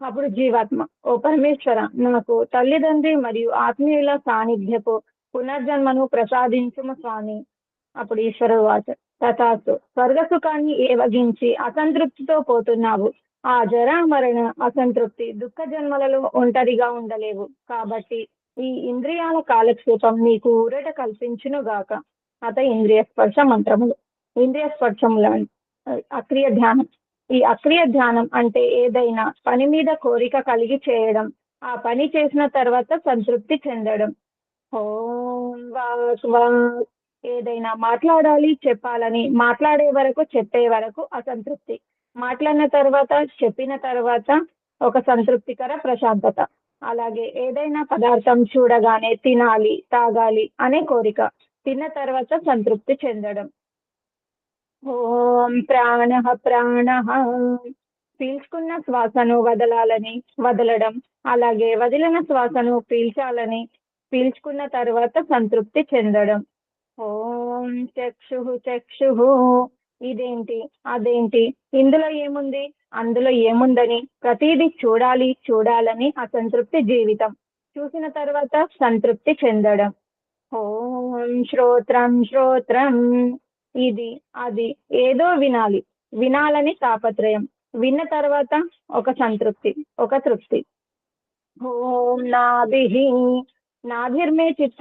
అప్పుడు జీవాత్మ, ఓ పరమేశ్వర, నాకు తల్లిదండ్రి మరియు ఆత్మీయుల సాన్నిధ్యపు పునర్జన్మను ప్రసాదించుము స్వామి. అప్పుడు ఈశ్వరుడు వాచ, తథాస్తు. స్వర్గసుఖాన్ని ఏవగించి అసంతృప్తితో పోతున్నావు. ఆ జరామరణ అసంతృప్తి దుఃఖ జన్మలలో ఒంటరిగా ఉండలేవు. కాబట్టి ఈ ఇంద్రియాల కాలక్షేపం నీకు ఊరట కల్పించును గాక. అత ఇంద్రియ స్పర్శ మంత్రములు. ఇంద్రియ స్పర్శముల అక్రియ ధ్యానం. ఈ అక్రియ ధ్యానం అంటే ఏదైనా పని మీద కోరిక కలిగి చేయడం, ఆ పని చేసిన తర్వాత సంతృప్తి చెందడం. ఓం వాక్ వాక్, ఏదైనా మాట్లాడాలి, చెప్పాలని మాట్లాడే వరకు, చెప్పే వరకు అసంతృప్తి. మాట్లాడిన తర్వాత, చెప్పిన తర్వాత ఒక సంతృప్తికర ప్రశాంతత. అలాగే ఏదైనా పదార్థం చూడగానే తినాలి, తాగాలి అనే కోరిక. తిన్న తర్వాత సంతృప్తి చెందడం. ఓం ప్రాణ ప్రాణ, పీల్చుకున్న శ్వాసను వదలడం. అలాగే వదిలిన శ్వాసను పీల్చాలని, పీల్చుకున్న తర్వాత సంతృప్తి చెందడం. ఓం చక్షు చక్షు, ఇదేంటి అదేంటి, ఇందులో ఏముంది అందులో ఏముందని ప్రతిదీ చూడాలని అసంతృప్తి జీవితం. చూసిన తర్వాత సంతృప్తి చెందడం. ఓం శ్రోత్రం ఇది అది, ఏదో వినాలని తాపత్రయం. విన్న తర్వాత ఒక సంతృప్తి, ఒక తృప్తి. ఓం నాభిర్మే చిత్త.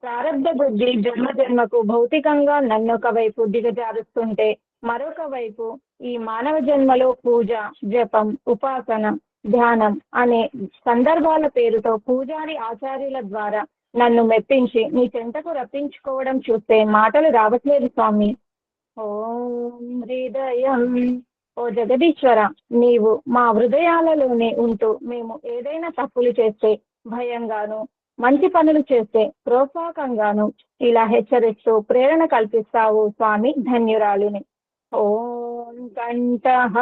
ప్రారబ్ధ బుద్ధి జన్మకు భౌతికంగా నన్నొక వైపు దిగజారుస్తుంటే మరొక వైపు ఈ మానవ జన్మలో పూజ, జపం, ఉపాసన, ధ్యానం అనే సందర్భాల పేరుతో పూజారి ఆచార్యుల ద్వారా నన్ను మెప్పించి నీ చెంతకు రప్పించుకోవడం చూస్తే మాటలు రావట్లేదు స్వామి. ఓం హృదయం. ఓ జగదీశ్వర, నీవు మా హృదయాలలోనే ఉంటూ మేము ఏదైనా తప్పులు చేస్తే భయంగాను, మంచి పనులు చేస్తే ప్రోత్సాహకంగాను ఇలా హెచ్చరిస్తూ ప్రేరణ కల్పిస్తావు స్వామి. ధన్యురాలిని. ఓం కంఠః.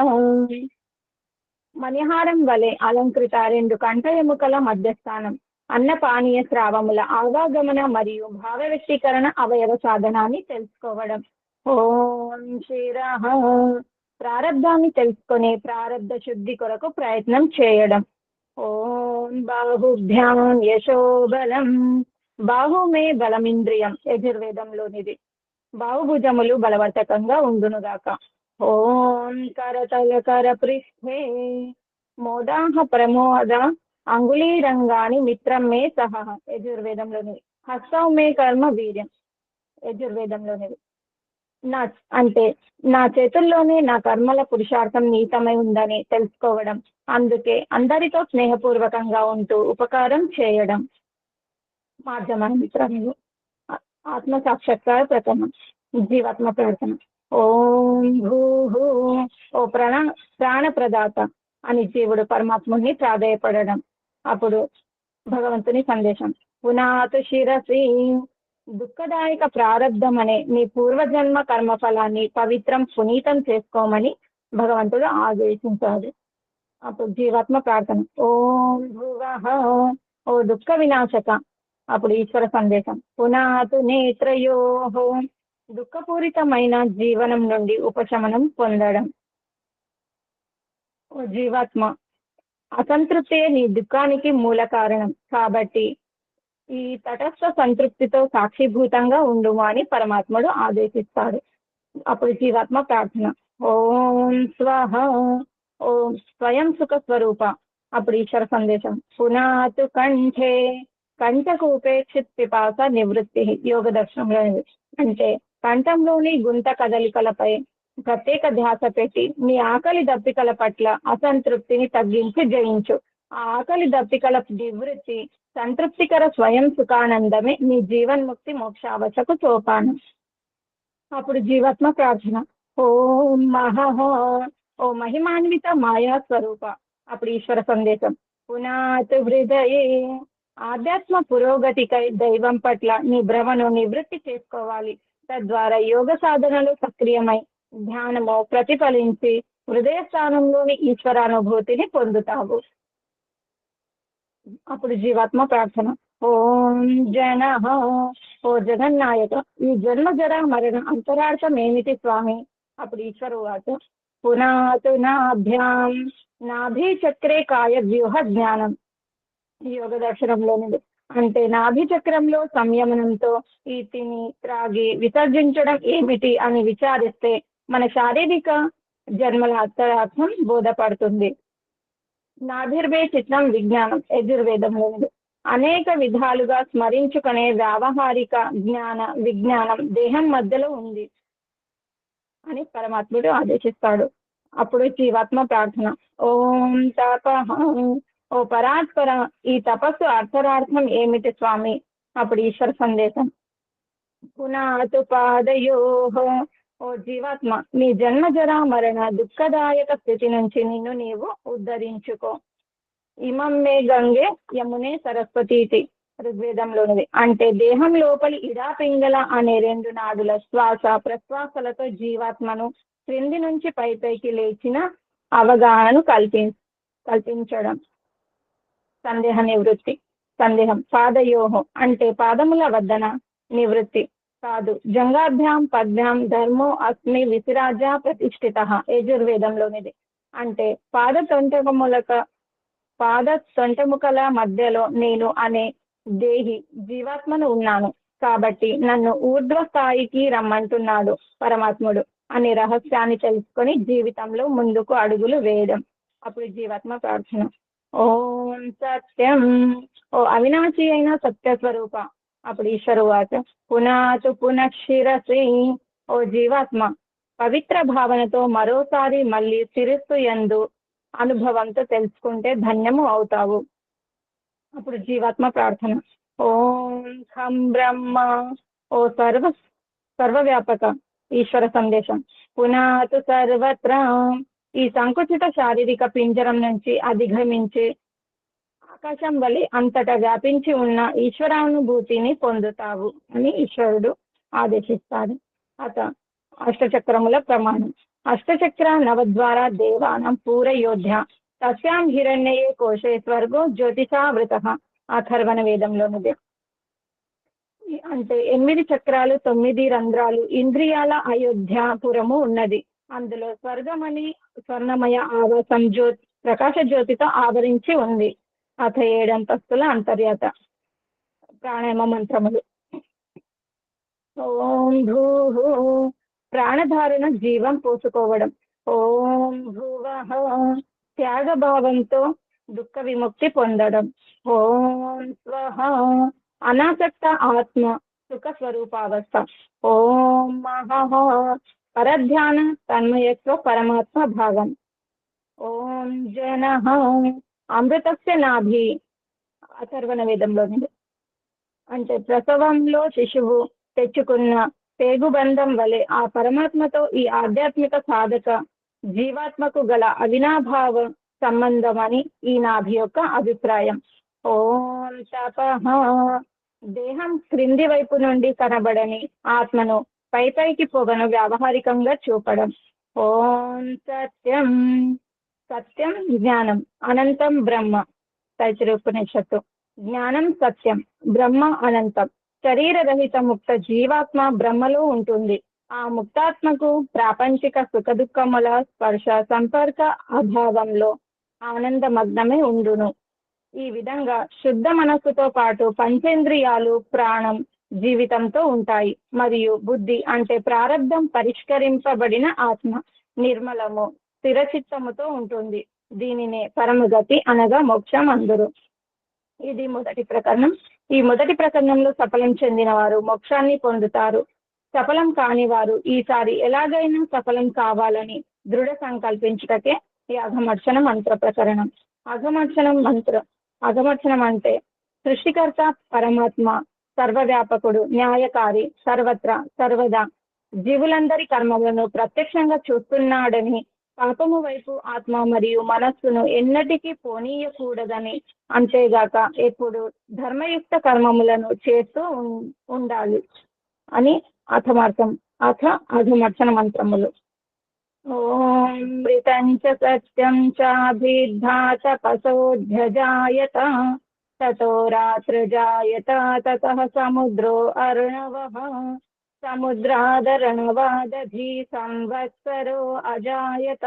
మణిహారం వలె అలంకృత 2 కంఠ ఎముకల మధ్యస్థానం అన్నపానీయ స్రావముల ఆవాగమన మరియు భావ వ్యక్తీకరణ అవయవ సాధనాన్ని తెలుసుకోవడం. ఓం శిరః. ప్రారబ్ధాన్ని తెలుసుకొని ప్రారబ్ధ శుద్ధి కొరకు ప్రయత్నం చేయడం. ఓం బాహుభ్యాం యశోబలం. బాహుమే బలమింద్రియం, యజుర్వేదంలోనిది. బాహుభుజములు బలవర్తకంగా ఉండునుగాక. ఓం కరతల కర పృష్ఠే మోదాహ ప్రమోద అంగుళీరంగాని మిత్రం మే సహ, యజుర్వేదంలోనిది. హస్తం మే కర్మ వీర్యం, యజుర్వేదంలోనిది. అంటే నా చేతుల్లోనే నా కర్మల పురుషార్థం నీతమై ఉందని తెలుసుకోవడం. అందుకే అందరితో స్నేహపూర్వకంగా ఉంటూ ఉపకారం చేయడం. మాధ్యమిత్రములు. ఆత్మ సాక్షాత్కార ప్రకరణం. జీవాత్మ ప్రార్థన. ఓం భూహు. ఓ ప్రాణప్రదాత అని జీవుడు పరమాత్ముని ప్రాధేయపడడం. అప్పుడు భగవంతుని సందేశం. పునాతు శిరసి. దుఃఖదాయక ప్రారబ్ధం అనే నీ పూర్వజన్మ కర్మఫలాన్ని పవిత్రం, పునీతం చేసుకోమని భగవంతుడు ఆదేశించాడు. అప్పుడు జీవాత్మ ప్రార్థన. ఓం భువః. ఓ దుఃఖ వినాశక. అప్పుడు ఈశ్వర సందేశం. పునాతు నేత్రయోః. దుఃఖపూరితమైన జీవనం నుండి ఉపశమనం పొందడం. ఓ జీవాత్మ, అసంతృప్తే నీ దుఃఖానికి మూల కారణం కాబట్టి ఈ తటస్థ సంతృప్తితో సాక్షిభూతంగా ఉండుము అని పరమాత్ముడు ఆదేశిస్తాడు. అప్పుడు జీవాత్మ ప్రార్థన. ఓం స్వహ. ఓం స్వయం సుఖ స్వరూప. అప్పుడు ఈశ్వర సందేశం. పునాతు కంఠే. కంఠకు ఉపేక్షిత్ పిపాస నివృత్తి, యోగ దర్శనంలో. అంటే కంఠంలోని గుంత కదలికలపై ప్రత్యేక ధ్యాస పెట్టి నీ ఆకలి దప్పికల పట్ల అసంతృప్తిని తగ్గించి జయించు. ఆ ఆకలి దప్పికల నివృత్తి, సంతృప్తికర స్వయం సుఖానందమే నీ జీవన్ముక్తి మోక్షావచకు సోపానం. అప్పుడు జీవాత్మ ప్రార్థన. ఓం మహః. ఓ మహిమాన్విత మాయా స్వరూప. అప్పుడు ఈశ్వర సందేశం. పునాతు హృదయే. ఆధ్యాత్మ పురోగతికై దైవం పట్ల నీ భ్రమను నివృత్తి చేసుకోవాలి. తద్వారా యోగ సాధనలు సక్రియమై ధ్యానము ప్రతిఫలించి హృదయ స్థానంలోని ఈశ్వరానుభూతిని పొందుతావు. అప్పుడు జీవాత్మ ప్రార్థన. ఓం జనః. ఓ జగన్నాయక, ఈ జన్మ జర మరణ అంతరార్థం ఏమిటి స్వామి? అప్పుడు ఈశ్వర వాచ. పునాతు నాభ్యాం. నాభి చక్రే కాయ వ్యూహ జ్ఞానం, యోగ దర్శనంలోనిది. అంటే నాభి చక్రంలో సంయమనంతో ఈ తిని త్రాగి విసర్జించడం ఏమిటి అని విచారిస్తే మన శారీరక జన్మల అంతరార్థం బోధపడుతుంది. నాభిర్వే చిత్తం విజ్ఞానం, యజుర్వేదంలోనిది. అనేక విధాలుగా స్మరించుకునే వ్యావహారిక జ్ఞాన విజ్ఞానం దేహం మధ్యలో ఉంది అని పరమాత్ముడు ఆదేశిస్తాడు. అప్పుడు జీవాత్మ ప్రార్థన. ఓం తపః. ఓ పరాత్పర, ఈ తపస్సు అర్థరార్థం ఏమిటి స్వామి? అప్పుడు ఈశ్వర సందేశం. పునాతు పాదయోః. ఓ జీవాత్మ, నీ జన్మ జరా మరణ దుఃఖదాయక స్థితి నుంచి నిన్ను నీవు ఉద్ధరించుకో. ఇమం మే గంగే యమునే సరస్వతీతి, ఋగ్వేదంలోనిది. అంటే దేహం లోపలి ఇడాపింగళ అనే 2 నాడుల శ్వాస ప్రశ్వాసలతో జీవాత్మను క్రింది నుంచి పైకి లేచిన అవగాహనను కల్పించడం. సందేహ నివృత్తి. సందేహం. పాదయోహో అంటే పాదముల వద్దన నివృత్తి కాదు. జంగాభ్యాం పద్భ్యాం ధర్మో అస్మి విసిరాజ ప్రతిష్ఠిత, యజుర్వేదంలోనిది. అంటే పాద తొంటముకల మధ్యలో నేను అనే దేహి జీవాత్మను ఉన్నాను కాబట్టి నన్ను ఊర్ధ్వ స్థాయికి రమ్మంటున్నాడు పరమాత్ముడు అనే రహస్యాన్ని తెలుసుకొని జీవితంలో ముందుకు అడుగులు వేయడం. అప్పుడు జీవాత్మ ప్రార్థన. ఓం సత్యం. ఓ అవినాశి అయిన సత్య స్వరూప. అప్పుడు ఈశ్వరు వాచ. పునాతు పునఃశిరసి. ఓ జీవాత్మ, పవిత్ర భావనతో మరోసారి మళ్ళీ శిరస్సు యందు అనుభవంతో తెలుసుకుంటే ధన్యము అవుతావు. అప్పుడు జీవాత్మ ప్రార్థన. ఓం ఖం బ్రహ్మ, ఓ సర్వవ్యాపక ఈశ్వర సందేశం. పునాతు సర్వత్ర, ఈ సంకుచిత శారీరక పింజరం నుంచి అధిగమించి ఆకాశం వలె అంతటా వ్యాపించి ఉన్న ఈశ్వరానుభూతిని పొందుతావు అని ఈశ్వరుడు ఆదేశిస్తాడు. అష్టచక్రముల ప్రమాణం. అష్టచక్ర నవద్వార దేవానం పూరయోధ్య తస్యాం హిరణ్యే కోశే స్వర్గో జ్యోతిషావృత. అథర్వణ వేదంలోనిదే. అంటే 8 చక్రాలు, 9 రంధ్రాలు, ఇంద్రియాల అయోధ్యాపురము ఉన్నది. అందులో స్వర్గమని స్వర్ణమయ ఆవాసం ప్రకాశ జ్యోతితో ఆవరించి ఉంది. 7 అంతస్తుల అంతర్యాత. ప్రాణాయామ మంత్రములు. ఓం భూః, ప్రాణధారణ జీవం పోసుకోవడం. ఓం భువః, త్యాగ భావంతో దుఃఖ విముక్తి పొందడం. ఓం స్వః, అనాసక్త ఆత్మ సుఖ స్వరూపావస్థ. ఓం మహః, పరధ్యాన తన్మయత్వ పరమాత్మ భావం. ఓం జనః, అమృతస్య నాభి. అథర్వణ వేదంలోనిది. అంటే ప్రసవంలో శిశువు తెచ్చుకున్న పేగుబంధం వలె ఆ పరమాత్మతో ఈ ఆధ్యాత్మిక సాధక జీవాత్మకు గల అవినాభావ సంబంధం అని ఈ నాభి యొక్క అభిప్రాయం. ఓం తపః, దేహం క్రింది వైపు నుండి కనబడని ఆత్మను పైకి పొగను వ్యావహారికంగా చూపడం. ఓం సత్యం, సత్యం జ్ఞానం, అనంతం బ్రహ్మ. తైత్తిరీయోపనిషత్తు. జ్ఞానం సత్యం, బ్రహ్మ అనంతం. శరీరరహిత ముక్త జీవాత్మ బ్రహ్మలో ఉంటుంది. ఆ ముక్తాత్మకు ప్రాపంచిక సుఖదుఖముల స్పర్శ సంపర్క అభావంలో ఆనందమగ్నమే ఉండును. ఈ విధంగా శుద్ధ మనస్సుతో పాటు పంచేంద్రియాలు, ప్రాణం జీవితంతో ఉంటాయి. మరియు బుద్ధి అంటే ప్రారబ్ధం పరిష్కరింపబడిన ఆత్మ నిర్మలము స్థిరచిత్తముతో ఉంటుంది. దీనినే పరమగతి అనగా మోక్షం అందురు. ఇది మొదటి ప్రకరణం. ఈ మొదటి ప్రకరణంలో సఫలం చెందిన వారు మోక్షాన్ని పొందుతారు. సఫలం కాని వారు ఈసారి ఎలాగైనా సఫలం కావాలని దృఢ సంకల్పించుటకే ఈ అఘమర్షణ మంత్ర ప్రకరణం. అఘమర్షణం అంటే సృష్టికర్త పరమాత్మ సర్వవ్యాపకుడు, న్యాయకారి, సర్వత్రా సర్వదా జీవులందరి కర్మలను ప్రత్యక్షంగా చూస్తున్నాడని, పాపము వైపు ఆత్మ మరియు మనస్సును ఎన్నటికీ పోనీయకూడదని, అంతేగాక ఎప్పుడు ధర్మయుక్త కర్మములను చేస్తూ ఉండాలి అని అఘమర్షణ మంత్రములు. ఓం మృతంచ సత్యం చాభిద్ధా తపసోధ్యజాయత తతో రాత్రజాయత తతః సముద్రో అర్ణవః సముద్రాదర్ణవాదధి సంవత్సరో అజాయత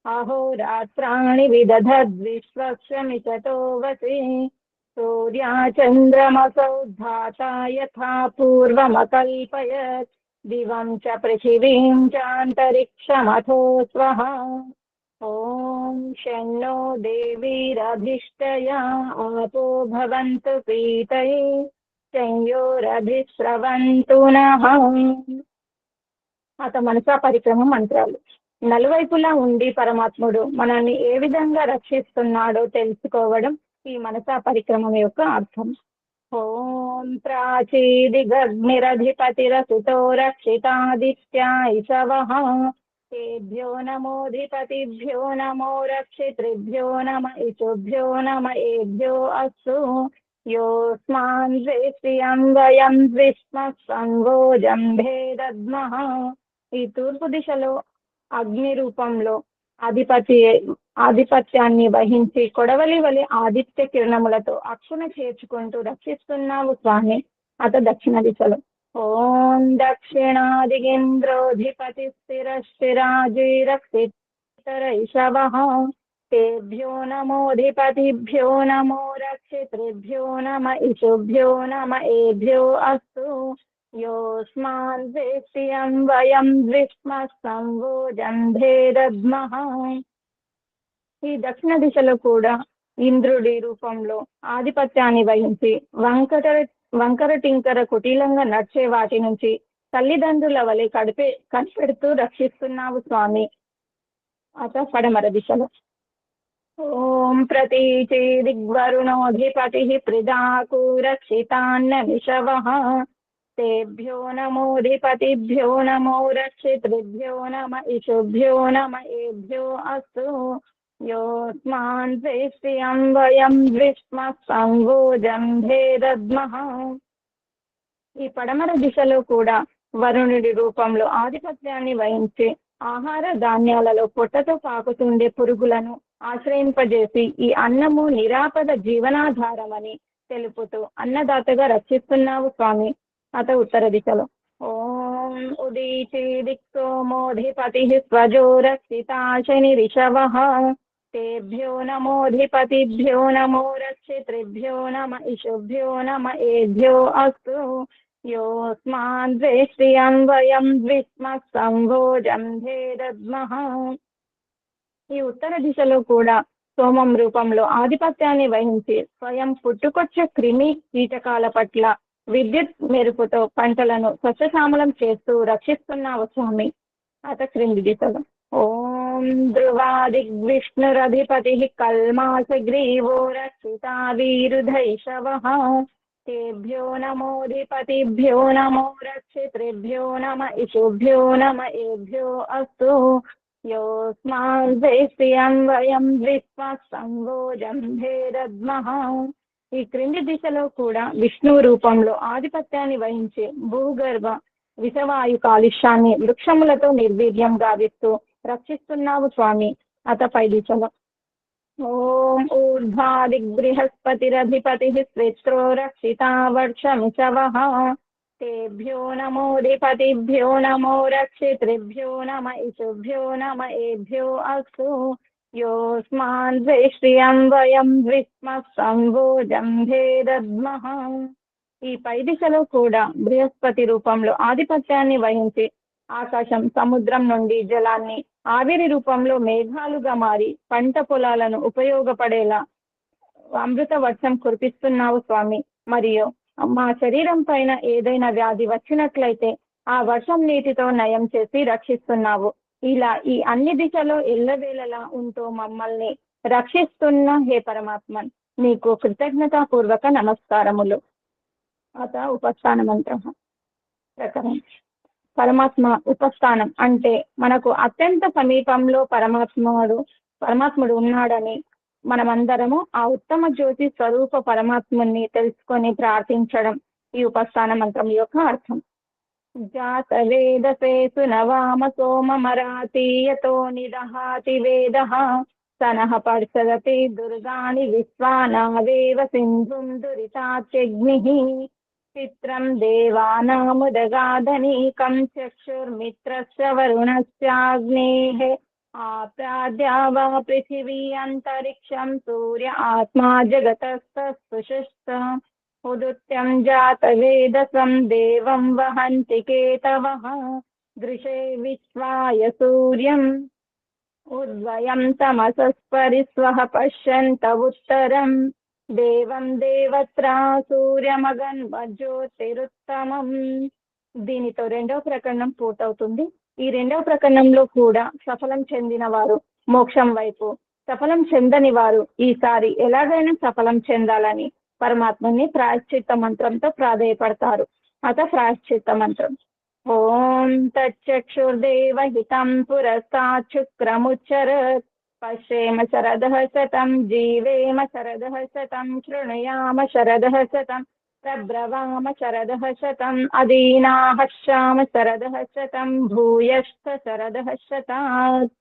అహోరాత్రాణి విదధద్విశ్వస్యమితతో వసి సూర్యాచంద్రమసౌద్ధాతా యథా పూర్వమకల్పయత్ దివం చ పృథివీం చాంతరిక్షమథో స్వః. ఓం శన్నో దేవీరభిష్టయా ఆపో భవంతు పీతయే సంయోరభిస్రవంతు నః. మనసా పరిక్రమ మంత్రాలు. నలువైపులా ఉండి పరమాత్ముడు మనల్ని ఏ విధంగా రక్షిస్తున్నాడో తెలుసుకోవడం ఈ మనసా పరిక్రమం యొక్క అర్థం. ఓం ప్రాచీదిగగ్నిరధిపతిరసుతో రక్షితాదిత్యా ఇషవః తేభ్యో నమోధిపతిభ్యో నమో రక్షితృభ్యో నమ ఇషుభ్యో నమ ఏభ్యో అస్తు యోస్మాన్ ద్వేష్ట్రియం వయం ద్విష్మః సంగోజం భేదద్మః. ఈ తూర్పు దిశలో అగ్ని రూపంలో ఆధిపత్యాన్ని వహించి కొడవలి వలె ఆదిత్య కిరణములతో అక్షున చేర్చుకుంటూ రక్షిస్తున్నావు స్వామి. దక్షిణ దిశలో ఓం దక్షిణాదిగేంద్రోధిపతి స్థిరశ్చిరాజీరక్షితరైషవః తేభ్యో నమోధిపతిభ్యో నమో రక్షితృభ్యో నమ ఇషుభ్యో నమ ఏభ్యో అస్తు యోస్మాన్ ద్వేష్ట్రియం వయం ద్విష్మః సంగోజం భేదద్మః. ఈ దక్షిణ దిశలో కూడా ఇంద్రుడి రూపంలో ఆధిపత్యాన్ని వహించి వంకర టింకర కుటీలంగా నడిచే వాటి నుంచి తల్లిదండ్రుల వలె కనిపెడుతూ రక్షిస్తున్నావు స్వామి. అత పడమర దిశలో ఓం ప్రతీచే దిగ్వరుణోధిపతి ప్రదాకు రక్షితాన్న విషవః తేభ్యో నమోధిపతిభ్యో నమో రక్షితృభ్యో నమ ఇషుభ్యో నమ ఏభ్యో అస్తు యోస్మాన్ శ్రేష్ఠియం వయం విష్మ సంగోజంభే దద్మః. ఈ పడమర దిశలో కూడా వరుణుడి రూపంలో ఆధిపత్యాన్ని వహించి ఆహార ధాన్యాలలో పొట్టతో పాకుతుండే పురుగులను ఆశ్రయింపజేసి ఈ అన్నము నిరాపద జీవనాధారమని తెలుపుతూ అన్నదాతగా రక్షిస్తున్నావు స్వామి. అత ఉత్తర దిశలో ఓం ఉదీచి దిక్సోమోధిపతి స్వజో రక్షితా శని రిషవః తేభ్యో నమోధిపతిభ్యో నమో రక్షితృభ్యో నమ ఇషుభ్యో నమ ఏభ్యో అస్తు యోస్మాన్ ద్వేష్ట్రియం వయం ద్విష్మ సంభోజంభే దద్మః. ఈ ఉత్తర దిశలో కూడా సోమం రూపంలో ఆధిపత్యాన్ని వహించి స్వయం పుట్టుకొచ్చే క్రిమి కీటకాల పట్ల విద్యుత్ మెరుపుతో పంటలను సస్యశ్యామలం చేస్తూ రక్షిస్తున్నావు స్వామి. అత క్రింది దిశలో ఓం ధ్రువాదిగ్విష్ణురధిపతి కల్మాసగ్రీవో రక్షితా వీరుధైషవః తేభ్యో నమోధిపతిభ్యో నమో రక్షితృభ్యో నమ ఇషుభ్యో నమ ఏభ్యో అస్తు యోస్మాన్ ద్వేష్ట్రియం వయం ద్విష్మ సంగోజంభే దద్మః. ఈ క్రింది దిశలో కూడా విష్ణు రూపంలో ఆధిపత్యాన్ని వహించి భూగర్భ విషవాయు కాలుష్యాన్ని వృక్షములతో నిర్వీర్యం గావిస్తూ రక్షిస్తున్నావు స్వామి. అత పై దిశలో ఓం ఊర్ధ్వాదిగ్బృహస్పతిరధిపతి శ్వేత్రో రక్షితా వర్షమిషవః తేభ్యో నమోధిపతిభ్యో నమో రక్షితృభ్యో నమ ఇషుభ్యో నమ ఏభ్యో అస్తు యోస్మాన్ ద్వేష్ట్రియం వయం ద్విష్మ సంభోజంభే దద్మః. ఈ పై దిశలో కూడా బృహస్పతి రూపంలో ఆధిపత్యాన్ని వహించి ఆకాశం సముద్రం నుండి జలాన్ని ఆవిరి రూపంలో మేఘాలుగా మారి పంట పొలాలను ఉపయోగపడేలా అమృత వర్షం కురిపిస్తున్నావు స్వామి. మరియు మా శరీరం పైన ఏదైనా వ్యాధి వచ్చినట్లయితే ఆ వర్షం నీటితో నయం చేసి రక్షిస్తున్నావు. ఇలా ఈ అన్ని దిశలో ఎల్లవేళలా ఉంటూ మమ్మల్ని రక్షిస్తున్న హే పరమాత్మన్ నీకు కృతజ్ఞతాపూర్వక నమస్కారములు. అత ఉపస్థాన మంత్రం ప్రకారం పరమాత్మ ఉపస్థానం అంటే మనకు అత్యంత సమీపంలో పరమాత్ముడు ఉన్నాడని మనమందరము ఆ ఉత్తమ జ్యోతి స్వరూప పరమాత్ముని తెలుసుకొని ప్రార్థించడం ఈ ఉపస్థాన మంత్రం యొక్క అర్థం. జాత వేదసే సునవామ సోమ మరాతీయతో నిదహాతి వేదః సనః పర్షదతి దుర్గాని విశ్వానావేవ సింధుం దురితాత్యగ్నిః చిత్రం దేవానాముదగాధనీకం చక్షుర్మిత్రస్య వరుణస్యాగ్నేః ఆప్రాద్యావా పృథివీ అంతరిక్షం సూర్య ఆత్మా జగతస్తస్సుషుష్ట ఉదుత్యం జాత వేదసం దేవం వహంతి కేతవః దృశే విశ్వాయ సూర్యం ఉద్వయం తమసస్పరిస్వః పశ్యంత ఉత్తరం దేవం దేవత్రా సూర్యమగన్వజ్యోతిరుత్తమం. దీనితో రెండవ ప్రకరణం పూర్తవుతుంది. ఈ రెండవ ప్రకరణంలో కూడా సఫలం చెందిన వారు మోక్షం వైపు, సఫలం చెందని వారు ఈసారి ఎలాగైనా సఫలం చెందాలని పరమాత్మని ప్రాయశ్చిత్త మంత్రంతో ప్రాధేయపడతారు. అత ప్రాయశ్చిత్త మంత్రం ఓం తచ్చక్షుర్దేవ హితం పురస్తాత్ శుక్రముచ్చరత్ పశ్యేమ శరదః శతం జీవేమ శరదః శతం శృణుయామ శరదః శతం ప్రబ్రవామ శరదః శతం అదీనాహశ్యామ శరదః శతం భూయశ్చ శరదః శతాత్.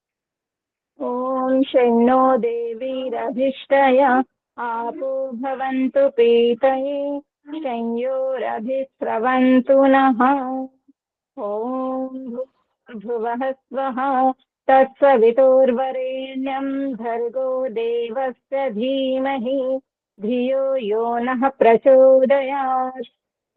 ఓం శన్నో దేవీరభిష్టయ आपो भवन्तु पीतये संयोरभिस्रवन्तु नः. ॐ भुवः स्वः तत्सवितुर्वरेण्यं भर्गो देवस्य धीमहि धियो यो नः प्रचोदयात्.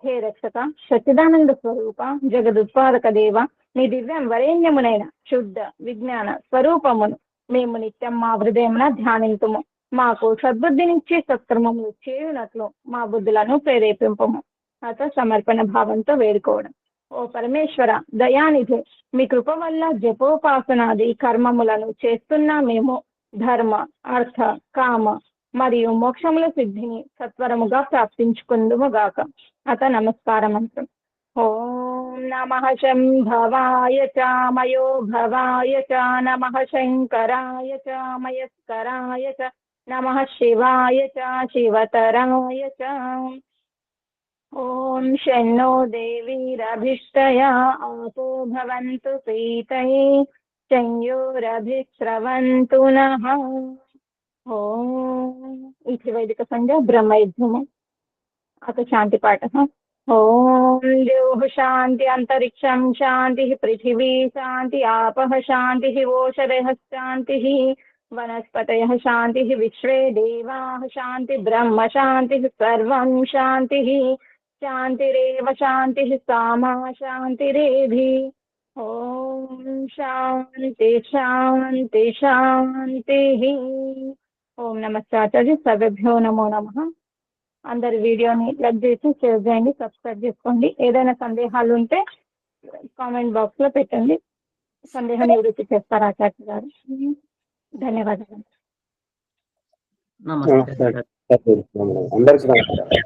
हे రక్షక సచ్చిదానంద స్వరూప జగదుత్పాదక దేవ నీ దివ్యం వరేణ్యమునైన శుద్ధ విజ్ఞాన స్వరూపమును మేము నిత్యం మా హృదయమున ధ్యానింతుము. మాకు సద్బుద్ధినిచ్చి సత్కర్మములు చేయునట్లు మా బుద్ధులను ప్రేరేపింపము. అత సమర్పణ భావంతో వేడుకోవడం. ఓ పరమేశ్వర దయానిధి, మీ కృప వల్ల జపోపాసనాది కర్మములను చేస్తున్న మేము ధర్మ అర్థ కామ మరియు మోక్షముల సిద్ధిని సత్వరముగా ప్రాప్తించుకుందుముగాక. అత నమస్కార మంత్రం. ఓం నమః శంభవాయ చ మయో భవాయ చ నమః శంకరాయ చ మయస్కరాయ చ నమః శివాయ చ శివతరాయ చ. ఓం శన్నో దేవీరభిష్టయా ఆపో భవంతు ప్రీతయే సంయోరభిస్రవంతు నః. ఓం ఇతి వైదిక సంధ్య బ్రహ్మయుద్ధము. అత శాంతి పాఠ. ఓం ద్యోః శాంతి అంతరిక్షం శాంతి పృథివీ శాంతి ఆపః శాంతి ఓషధయః శాంతి వనస్పతయః శాంతి విశ్వే దేవాః శాంతి బ్రహ్మ శాంతి సర్వం శాంతి శాంతిరేవ శాంతి సామా శాంతిరేధి. ఓం శాంతి శాంతి శాంతి. ఓం నమస్తే ఆచార్య. సర్వేభ్యో నమో నమః. అందరి వీడియోని లైక్ చేసి షేర్ చేయండి, సబ్స్క్రైబ్ చేసుకోండి. ఏదైనా సందేహాలు ఉంటే కామెంట్ బాక్స్ లో పెట్టండి. సందేహం నివృత్తి చేస్తారు ఆచార్య గారు. ధన్యవాదాలు. నమస్తే. అందరికీ నమస్కారం.